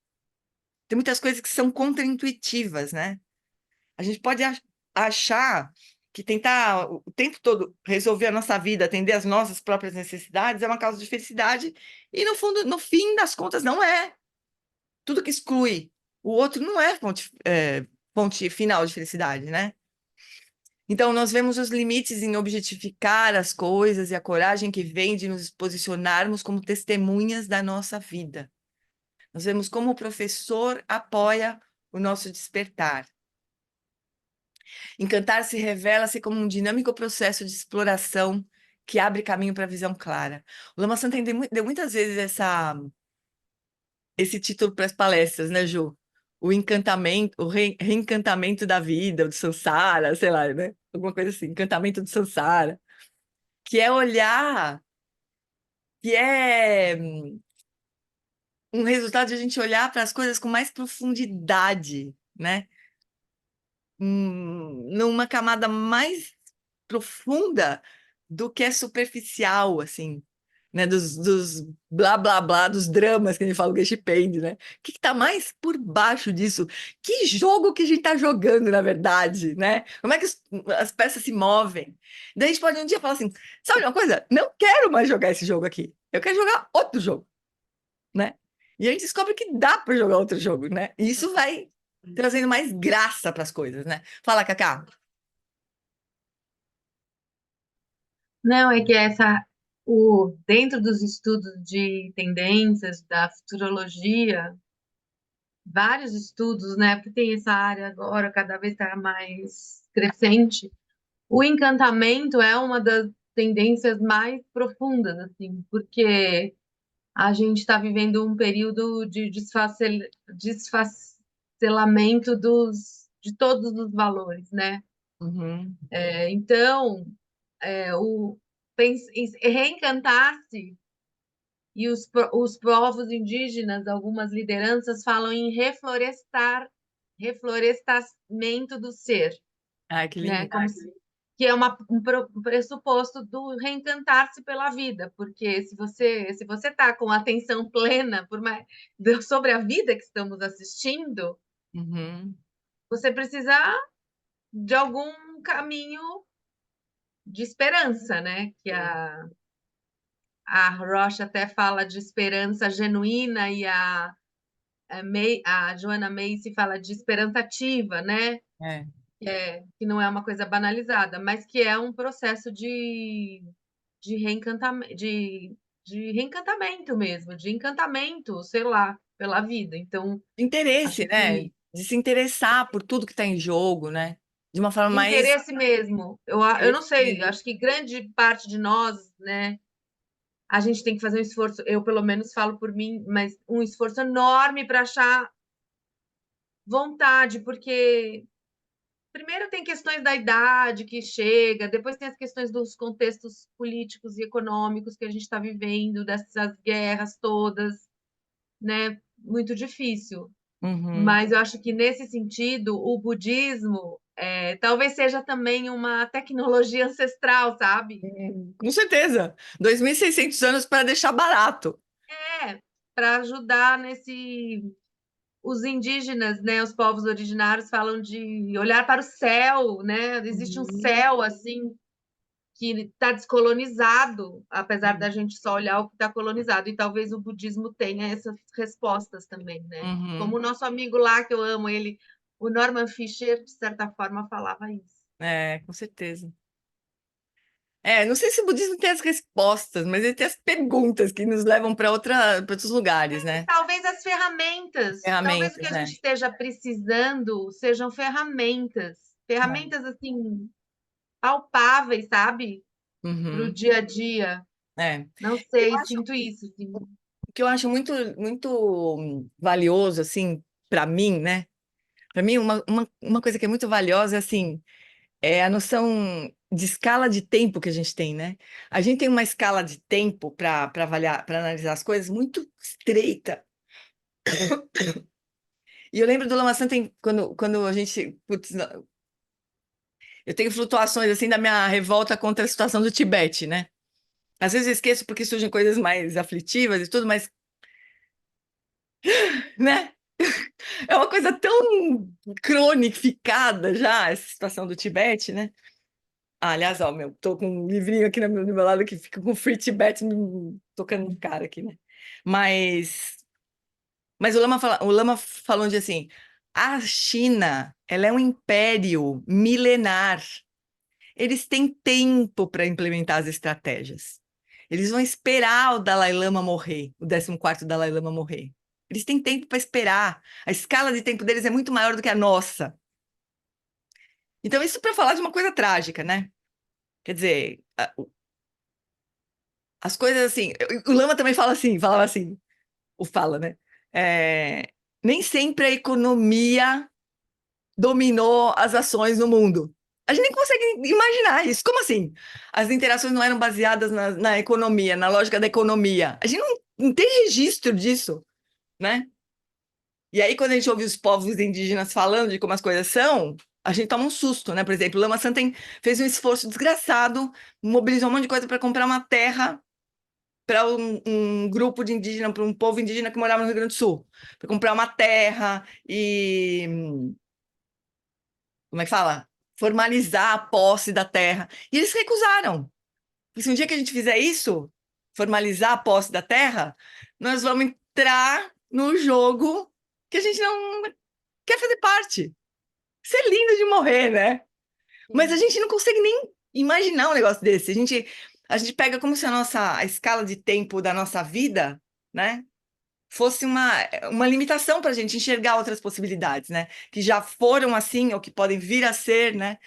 Tem muitas coisas que são contraintuitivas, né? A gente pode achar que tentar o tempo todo resolver a nossa vida, atender às nossas próprias necessidades é uma causa de felicidade, e no fundo, no fim das contas, não é. Tudo que exclui o outro não é fonte final de felicidade, né? Então, nós vemos os limites em objetificar as coisas e a coragem que vem de nos posicionarmos como testemunhas da nossa vida. Nós vemos como o professor apoia o nosso despertar. Encantar-se revela-se como um dinâmico processo de exploração que abre caminho para a visão clara. O Lama Santen deu muitas vezes esse título para as palestras, né, Ju? O encantamento, o reencantamento da vida, do Sansara, sei lá, né? Alguma coisa assim, encantamento do Sansara, que é olhar, que é um resultado de a gente olhar para as coisas com mais profundidade, né? Numa camada mais profunda do que é superficial, assim, né? Dos blá blá blá, dos dramas que a gente fala, o Geishi Pende, né? O que está mais por baixo disso? Que jogo que a gente está jogando, na verdade, né? Como é que as peças se movem? Daí a gente pode um dia falar assim: sabe uma coisa? Não quero mais jogar esse jogo aqui. Eu quero jogar outro jogo, né? E a gente descobre que dá para jogar outro jogo, né? E isso vai trazendo mais graça para as coisas, né? Fala, Cacá. Não, é que dentro dos estudos de tendências da futurologia, vários estudos, né? Porque tem essa área agora cada vez está mais crescente. O encantamento é uma das tendências mais profundas, assim, porque a gente está vivendo um período de desfacelamento de todos os valores, né? Uhum, Então, o reencantar-se e os povos indígenas, algumas lideranças falam em reflorestamento do ser, ai, que né? lindo. Que é um pressuposto do reencantar-se pela vida, porque se você está com atenção plena sobre a vida que estamos assistindo, Uhum, você precisa de algum caminho de esperança, né? Que a Rocha até fala de esperança genuína e a Joanna Macy fala de esperança ativa, né? é. Que não é uma coisa banalizada, mas que é um processo de reencantamento, de reencantamento mesmo, de encantamento, sei lá, pela vida. Então, Interesse, acho né? que De se interessar por tudo que está em jogo, né? De uma forma mais interesse mesmo. Eu não interesse sei, mesmo. acho que grande parte de nós, né? A gente tem que fazer um esforço, eu pelo menos falo por mim, mas um esforço enorme para achar vontade, porque primeiro tem questões da idade que chega, depois tem as questões dos contextos políticos e econômicos que a gente está vivendo, dessas guerras todas, né? Muito difícil. Uhum. Mas eu acho que nesse sentido, o budismo talvez seja também uma tecnologia ancestral, sabe? Com certeza. 2.600 anos para deixar barato. Para ajudar nesse. Os indígenas, né, os povos originários falam de olhar para o céu, né? Existe um Uhum. céu assim que está descolonizado, apesar da Uhum. gente só olhar o que está colonizado. E talvez o budismo tenha essas respostas também, né? Como Uhum. o nosso amigo lá, que eu amo ele, o Norman Fischer, de certa forma, falava isso. É, com certeza. É, não sei se o budismo tem as respostas, mas ele tem as perguntas que nos levam para outros lugares, né? Talvez as ferramentas, talvez o que Ferramentas, a né? gente esteja precisando sejam ferramentas, É. ferramentas assim palpáveis, sabe? Para o Uhum. dia a dia. É. Não Eu sei, acho sinto isso, assim. o que eu acho muito, muito valioso, assim, para mim, né? Para mim, uma coisa que é muito valiosa é assim, é a noção de escala de tempo que a gente tem, né? A gente tem uma escala de tempo para avaliar, para analisar as coisas muito estreita. E eu lembro do Lama Santen quando a gente, putz, eu tenho flutuações assim da minha revolta contra a situação do Tibete, né? Às vezes eu esqueço porque surgem coisas mais aflitivas e tudo, mas, né? É uma coisa tão cronificada já, essa situação do Tibete, né? Ah, aliás, ó, meu, tô com um livrinho aqui no meu lado que fica com Free Tibet tocando no cara aqui, né? Mas, mas o Lama falou de assim, a China, ela é um império milenar. Eles têm tempo para implementar as estratégias. Eles vão esperar o Dalai Lama morrer, o 14º Dalai Lama morrer. Eles têm tempo para esperar. A escala de tempo deles é muito maior do que a nossa. Então, isso para falar de uma coisa trágica, né? Quer dizer, as coisas assim. O Lama também fala assim, falava assim, o fala, né? nem sempre a economia dominou as ações no mundo. A gente nem consegue imaginar isso. Como assim? As interações não eram baseadas na economia, na lógica da economia. A gente não tem registro disso, né? E aí, quando a gente ouve os povos indígenas falando de como as coisas são, a gente toma um susto, né? Por exemplo, Lama Santen fez um esforço desgraçado, mobilizou um monte de coisa para comprar uma terra para um grupo de indígena, para um povo indígena que morava no Rio Grande do Sul, para comprar uma terra e como é que fala? Formalizar a posse da terra. E eles recusaram. Porque se um dia que a gente fizer isso, formalizar a posse da terra, nós vamos entrar no jogo que a gente não quer fazer parte. Isso é lindo de morrer, né? Mas a Sim. gente não consegue nem imaginar um negócio desse. A gente pega como se a escala de tempo da nossa vida, né, fosse uma limitação para a gente enxergar outras possibilidades, né? Que já foram assim ou que podem vir a ser, né?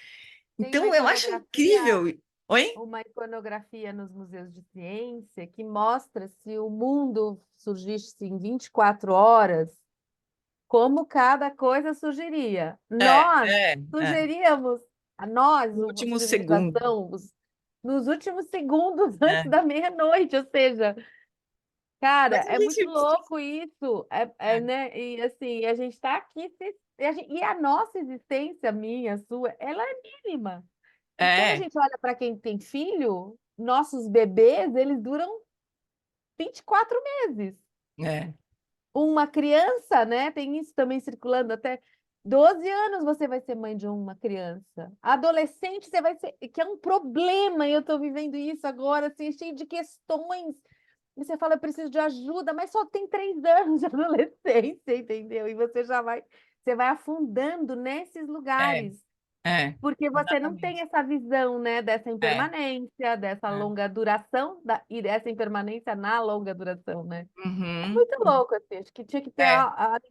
Tem uma Então eu acho iconografia, incrível. Oi? uma iconografia nos museus de ciência que mostra se o mundo surgisse em 24 horas, como cada coisa surgiria. Nós É. sugeríamos, a nós, No uma último segundo. civilização, nos últimos segundos antes É. da meia-noite, ou seja, cara, Mas a é muito gente. louco isso, né? E assim, a gente está aqui, e a nossa existência, minha, sua, ela é mínima. E quando a É, gente olha para quem tem filho, nossos bebês, eles duram 24 meses. é, Uma criança, né? Tem isso também circulando até 12 anos você vai ser mãe de uma criança. Adolescente você vai ser, que é um problema, e eu estou vivendo isso agora, assim, cheio de questões. E você fala, eu preciso de ajuda, mas só tem 3 anos de adolescência, entendeu? E você vai afundando nesses é, lugares. é, Porque você não tem exatamente. essa visão, né, dessa É, impermanência, dessa é. longa duração e dessa impermanência na longa duração, né? É Uhum, muito louco, assim. Acho que tinha que ter é,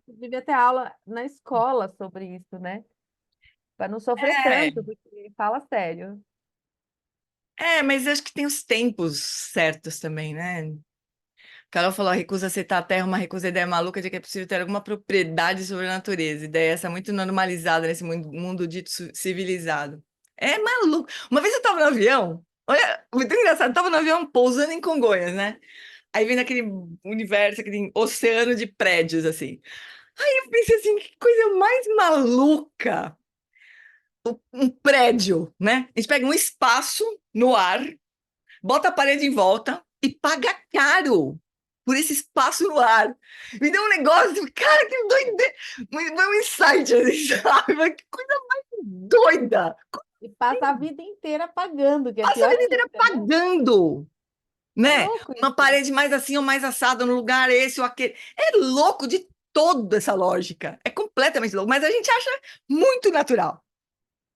devia ter aula na escola sobre isso, né? Para não sofrer é, tanto, porque fala sério. mas acho que tem os tempos certos também, né? Carol falou, a recusa aceitar a Terra, uma recusa ideia maluca de que é possível ter alguma propriedade sobre a natureza. Ideia essa muito normalizada nesse mundo dito civilizado. É maluco. Uma vez eu estava no avião, olha, muito engraçado, eu estava no avião pousando em Congonhas, né? Aí vem aquele universo, aquele oceano de prédios, assim. Aí eu pensei assim, que coisa mais maluca. Um prédio, né? A gente pega um espaço no ar, bota a parede em volta e paga caro por esse espaço no ar. Me deu um negócio, cara, que doideira. Foi um insight, assim, sabe? Mas que coisa mais doida. E passa a vida inteira pagando, que é Passa a pior vida inteira ainda, né? pagando, É né? louco Uma isso. parede mais assim ou mais assada no lugar esse ou aquele. É louco de toda essa lógica. É completamente louco, mas a gente acha muito natural,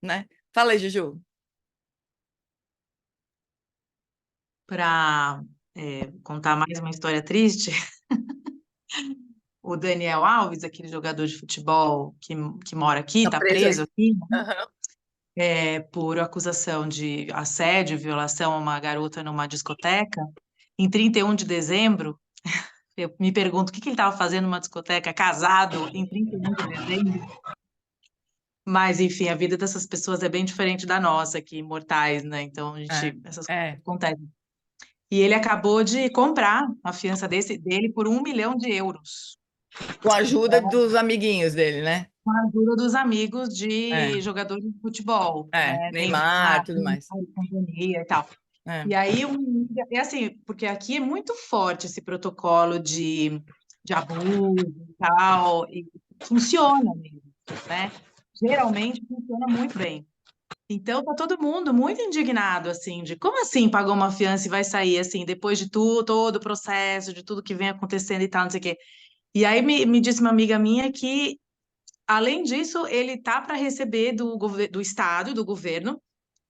né? Fala aí, Juju. Para contar mais uma história triste, o Daniel Alves, aquele jogador de futebol que mora aqui, Tá está preso preso aí. aqui, Aham. por acusação de assédio, violação a uma garota numa discoteca. Em 31 de dezembro, eu me pergunto o que ele estava fazendo numa discoteca, casado, em 31 de dezembro. Mas, enfim, a vida dessas pessoas é bem diferente da nossa aqui, mortais, né? Então, É, essas coisas é. acontecem. E ele acabou de comprar a fiança dele por 1 milhão de euros, Com a ajuda dos amiguinhos dele, né? com a ajuda dos amigos É, de jogadores de futebol, né? Neymar, Neymar, tudo mais. companhia e tal. É, E aí, é assim, porque aqui é muito forte esse protocolo de abuso e tal, e funciona mesmo, né? Geralmente funciona muito bem. Então, tá todo mundo muito indignado, assim, de como assim pagou uma fiança e vai sair, assim, depois de tudo, todo o processo, de tudo que vem acontecendo e tal, não sei o quê. E aí me disse uma amiga minha que, além disso, ele tá para receber do Estado, do governo,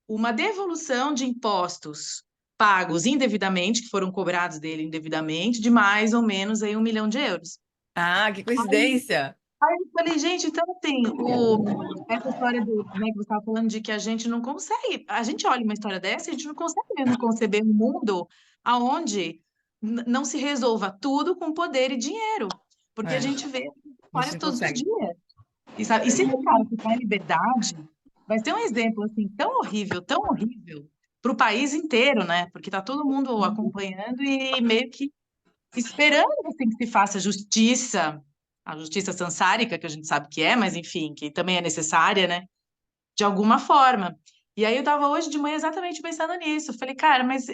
uma devolução de impostos pagos indevidamente, que foram cobrados dele indevidamente, de mais ou menos aí 1 milhão de euros. Ah, que coincidência! Aí eu falei, gente, então assim, essa história né, que você estava falando de que a gente não consegue, a gente olha uma história dessa e a gente não consegue mesmo conceber um mundo aonde não se resolva tudo com poder e dinheiro. porque É, a gente vê a gente histórias não todos os consegue. dias. E, sabe, e se esse cara ficar em liberdade, vai ser um exemplo assim tão horrível para o país inteiro, né? Porque está todo mundo acompanhando e meio que esperando assim, que se faça justiça, a justiça sansárica, que a gente sabe que é, mas enfim, que também é necessária, né? De alguma forma. E aí eu estava hoje de manhã exatamente pensando nisso. Eu falei, cara, mas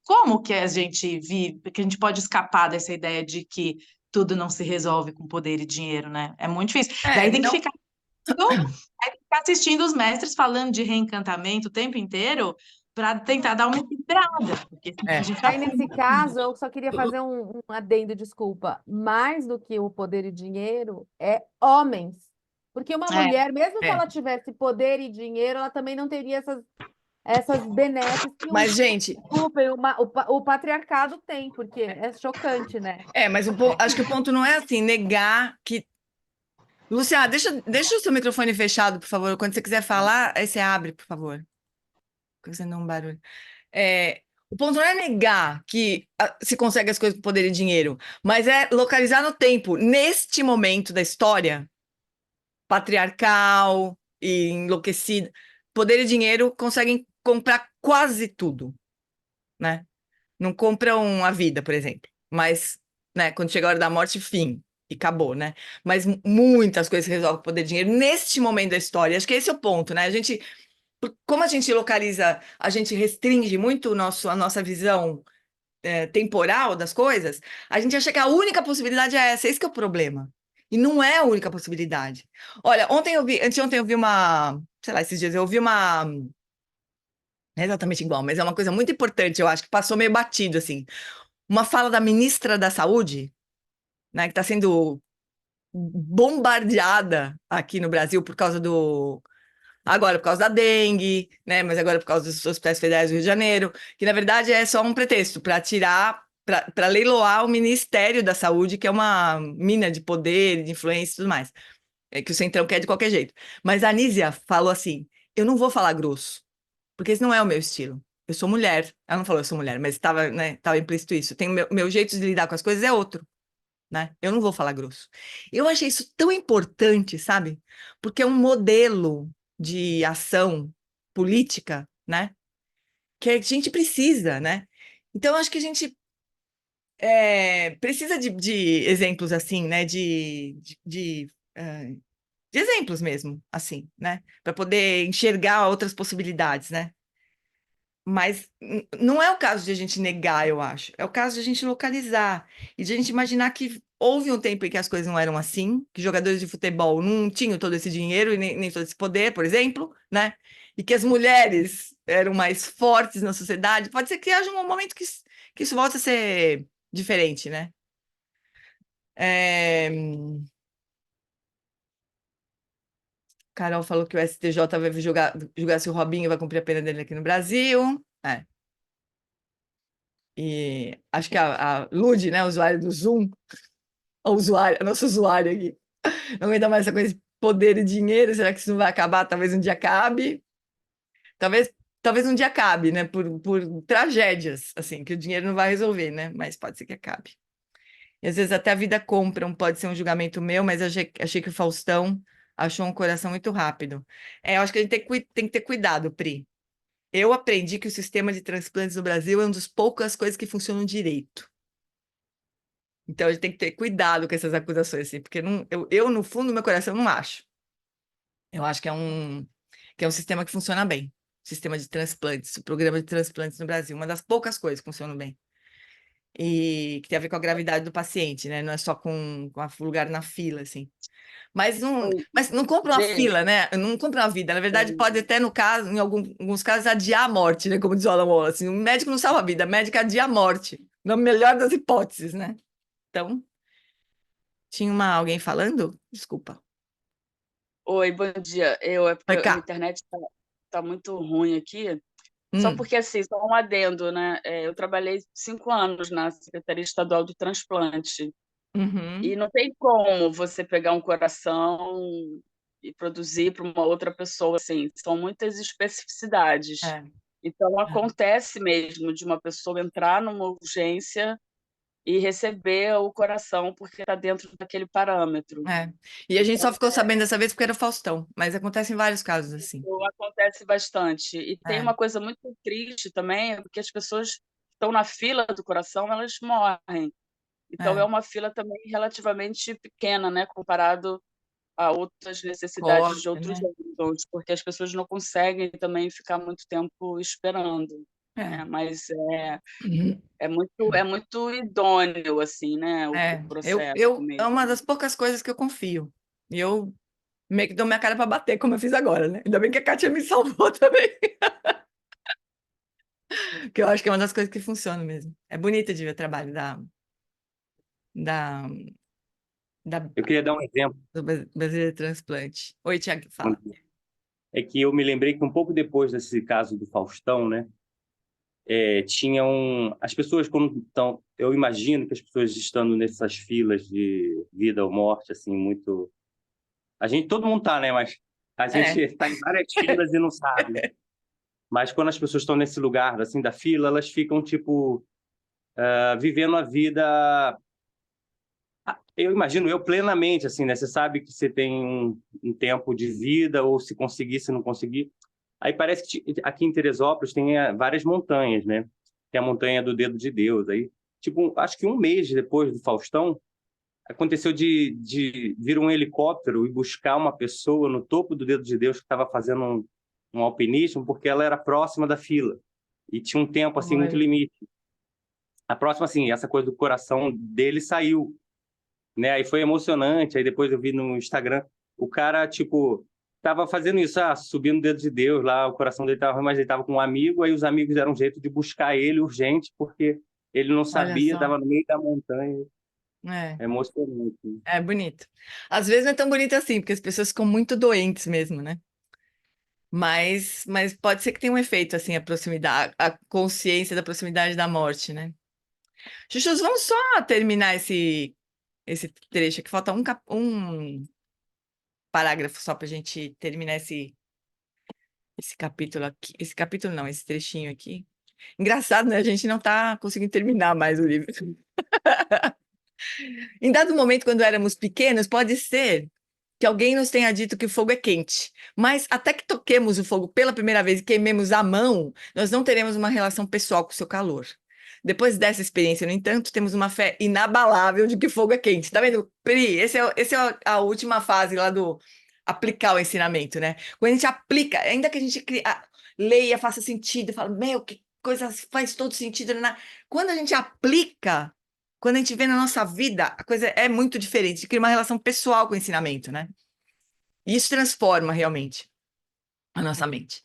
como que a gente vive, que a gente pode escapar dessa ideia de que tudo não se resolve com poder e dinheiro, né? É muito difícil. Daí tem que Não, ficar assistindo os mestres falando de reencantamento o tempo inteiro para tentar dar uma equilibrada, porque senão a é. gente Aí, afunda. nesse caso, eu só queria fazer um adendo, desculpa. Mais do que o poder e dinheiro, é homens. Porque uma mulher, mesmo se É. ela tivesse poder e dinheiro, ela também não teria essas benesses que Mas, gente, desculpem, o patriarcado tem, porque é chocante, né? mas acho que o ponto não é assim, negar que. Luciana, deixa o seu microfone fechado, por favor. Quando você quiser falar, aí você abre, por favor. Porque você não um barulho. O ponto não é negar que se consegue as coisas com poder e dinheiro, mas é localizar no tempo, neste momento da história, patriarcal e enlouquecida. Poder e dinheiro conseguem comprar quase tudo, né? Não compram a vida, por exemplo, mas, né, quando chega a hora da morte, fim, e acabou, né? Mas muitas coisas se resolvem com poder e dinheiro neste momento da história. Acho que esse é o ponto, né? Como a gente localiza, a gente restringe muito a nossa visão temporal das coisas, a gente acha que a única possibilidade é essa, esse que é o problema. E não é a única possibilidade. Olha, anteontem eu vi sei lá, esses dias eu vi não é exatamente igual, mas é uma coisa muito importante, eu acho, que passou meio batido, assim. Uma fala da ministra da Saúde, né, que está sendo bombardeada aqui no Brasil por causa agora por causa da dengue, né? Mas agora por causa dos hospitais federais do Rio de Janeiro, que na verdade é só um pretexto para para leiloar o Ministério da Saúde, que é uma mina de poder, de influência e tudo mais, que o Centrão quer de qualquer jeito. Mas a Anísia falou assim: eu não vou falar grosso, porque esse não é o meu estilo. Eu sou mulher. Ela não falou eu sou mulher, mas estava, né, tava implícito isso. Meu jeito de lidar com as coisas é outro, né? Eu não vou falar grosso. Eu achei isso tão importante, sabe? Porque é um modelo de ação política, né? Que a gente precisa, né? Então, eu acho que a gente precisa de exemplos assim, né? De exemplos mesmo, assim, né? Para poder enxergar outras possibilidades, né? Mas não é o caso de a gente negar, eu acho. É o caso de a gente localizar e de a gente imaginar que houve um tempo em que as coisas não eram assim, que jogadores de futebol não tinham todo esse dinheiro e nem todo esse poder, por exemplo, né? E que as mulheres eram mais fortes na sociedade. Pode ser que haja um momento que isso volte a ser diferente, né? É, Carol falou que o STJ vai julgar se o Robinho vai cumprir a pena dele aqui no Brasil. E acho que a Lud, né, usuária do Zoom, a nossa usuária aqui, não aguenta mais essa coisa de poder e dinheiro. Será que isso não vai acabar? Talvez um dia acabe. Talvez, talvez um dia acabe, né? Por tragédias, assim, que o dinheiro não vai resolver, né? Mas pode ser que acabe. E às vezes até a vida compra, pode ser um julgamento meu, mas achei que o Faustão achou um coração muito rápido. Eu acho que a gente tem que ter cuidado, Pri. Eu aprendi que o sistema de transplantes no Brasil é uma das poucas coisas que funcionam direito. Então, a gente tem que ter cuidado com essas acusações, assim, porque no fundo do meu coração, não acho. Eu acho que é um sistema que funciona bem. Sistema de transplantes, o programa de transplantes no Brasil, uma das poucas coisas que funcionam bem. E que tem a ver com a gravidade do paciente, né? Não é só com o lugar na fila, assim. Oi, Mas não compra uma Dê, fila, né? Não compra uma vida. Na verdade, oi. pode até, no caso, em alguns casos, adiar a morte, né? Como diz o Alan Wallace. Assim, o médico não salva a vida, o médico adia a morte. Na melhor das hipóteses, né? Então, tinha alguém falando? Desculpa. Oi, bom dia. É porque Vai a minha cá. internet tá muito ruim aqui. Só Hum, porque, assim, só um adendo, né? Eu trabalhei 5 anos na Secretaria Estadual do Transplante. E uhum, não tem como você pegar um coração e produzir para uma outra pessoa, assim. São muitas especificidades. é, Então, é, acontece mesmo de uma pessoa entrar numa urgência e receber o coração, porque está dentro daquele parâmetro. É. E a gente só ficou sabendo dessa vez porque era o Faustão, mas acontece em vários casos assim. Isso acontece bastante. E tem É, uma coisa muito triste também, porque as pessoas que estão na fila do coração, elas morrem. Então, é é. uma fila também relativamente pequena, né, comparado a outras necessidades de Corre, outros né? órgãos, porque as pessoas não conseguem também ficar muito tempo esperando, né? É. Mas Uhum. é muito idôneo, assim, né, o É. processo É mesmo. uma das poucas coisas que eu confio. E eu meio que dou minha cara para bater, como eu fiz agora, né? Ainda bem que a Kátia me salvou também. Que eu acho que é uma das coisas que funciona mesmo. É bonito de ver o trabalho da, da Eu queria dar um exemplo. do Brasileiro Transplante. Oi, Tiago, fala. É que eu me lembrei que um pouco depois desse caso do Faustão, né? Tinham as pessoas quando estão, eu imagino que as pessoas estando nessas filas de vida ou morte, assim, muito, todo mundo tá, né? Mas a gente É. está em várias filas e não sabe. Mas quando as pessoas estão nesse lugar assim da fila, elas ficam tipo vivendo a vida. Eu imagino eu plenamente assim, né? Você sabe que você tem um tempo de vida ou se conseguir, se não conseguir. Aí parece que aqui em Teresópolis tem várias montanhas, né? Tem a montanha do Dedo de Deus. Aí, tipo, acho que um mês depois do Faustão, aconteceu de vir um helicóptero e buscar uma pessoa no topo do Dedo de Deus que estava fazendo um alpinismo, porque ela era próxima da fila. E tinha um tempo, assim, muito Olha. limite. A próxima, assim, essa coisa do coração dele saiu, né? Aí foi emocionante. Aí depois eu vi no Instagram, o cara, tipo, tava fazendo isso, subindo o Dedo de Deus lá, o coração dele tava ruim, mas ele tava com um amigo, aí os amigos deram um jeito de buscar ele urgente, porque ele não Olha sabia, só. tava no meio da montanha. É. É emocionante. É bonito. Às vezes não é tão bonito assim, porque as pessoas ficam muito doentes mesmo, né? Mas pode ser que tenha um efeito, assim, a proximidade, a consciência da proximidade da morte, né? Chuchus, vamos só terminar esse trecho aqui. Falta um parágrafo só para a gente terminar esse capítulo aqui. Esse capítulo não, esse trechinho aqui. Engraçado, né? A gente não está conseguindo terminar mais o livro. Em dado momento, quando éramos pequenos, pode ser que alguém nos tenha dito que o fogo é quente, mas até que toquemos o fogo pela primeira vez e queimemos a mão, nós não teremos uma relação pessoal com o seu calor. Depois dessa experiência, no entanto, temos uma fé inabalável de que fogo é quente. Tá vendo, Pri? Esse é a última fase lá do aplicar o ensinamento, né? Quando a gente aplica, ainda que a gente leia, faça sentido, fala, meu, que coisa faz todo sentido. Quando a gente aplica, quando a gente vê na nossa vida, a coisa é muito diferente. A gente cria uma relação pessoal com o ensinamento, né? E isso transforma realmente a nossa mente.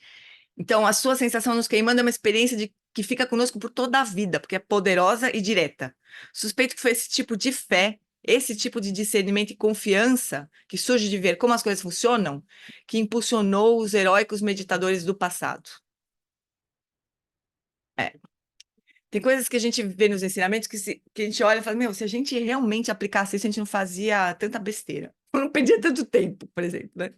Então, a sua sensação nos queimando é uma experiência que fica conosco por toda a vida, porque é poderosa e direta. Suspeito que foi esse tipo de fé, esse tipo de discernimento e confiança que surge de ver como as coisas funcionam, que impulsionou os heróicos meditadores do passado. É. Tem coisas que a gente vê nos ensinamentos que a gente olha e fala, meu, se a gente realmente aplicasse isso, a gente não fazia tanta besteira. Não perdia tanto tempo, por exemplo, né?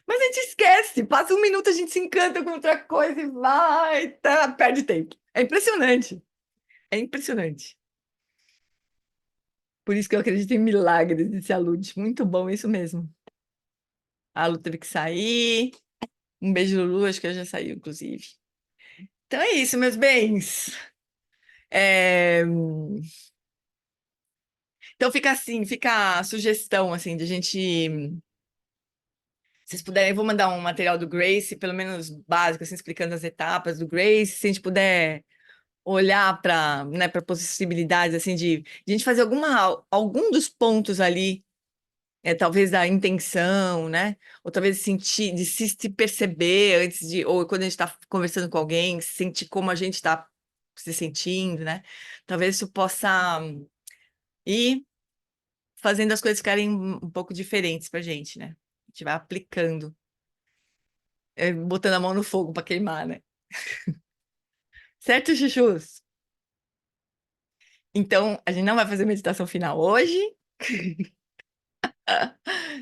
Mas a gente esquece, passa um minuto, a gente se encanta com outra coisa e vai, tá, perde tempo. É impressionante. É impressionante. Por isso que eu acredito em milagres, disse a Lud. Muito bom, isso mesmo. A Lu teve que sair. Um beijo, Lulu, acho que ela já saiu, inclusive. Então é isso, meus bens. É, Então fica assim, fica a sugestão, assim, de a gente... Se vocês puderem, eu vou mandar um material do Grace, pelo menos básico, assim, explicando as etapas do Grace. Se a gente puder olhar para, né, para possibilidades assim de a gente fazer algum dos pontos ali, talvez da intenção, né? Ou talvez sentir, de se perceber antes de, ou quando a gente está conversando com alguém, sentir como a gente está se sentindo, né? Talvez isso possa ir fazendo as coisas ficarem um pouco diferentes para a gente, né? A gente vai aplicando, botando a mão no fogo para queimar, né? Certo, chuchus? Então, a gente não vai fazer meditação final hoje.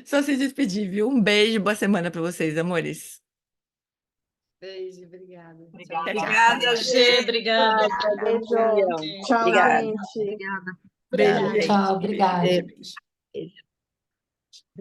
Só se despedir, viu? Um beijo, boa semana para vocês, amores. Beijo, obrigada. Obrigada. Tchau, tchau. Obrigada, Gê. Obrigada. Beijo. Tchau, Obrigada. gente. Obrigada. Beijo, Tchau, gente. tchau, obrigada. Beijo. Beijo.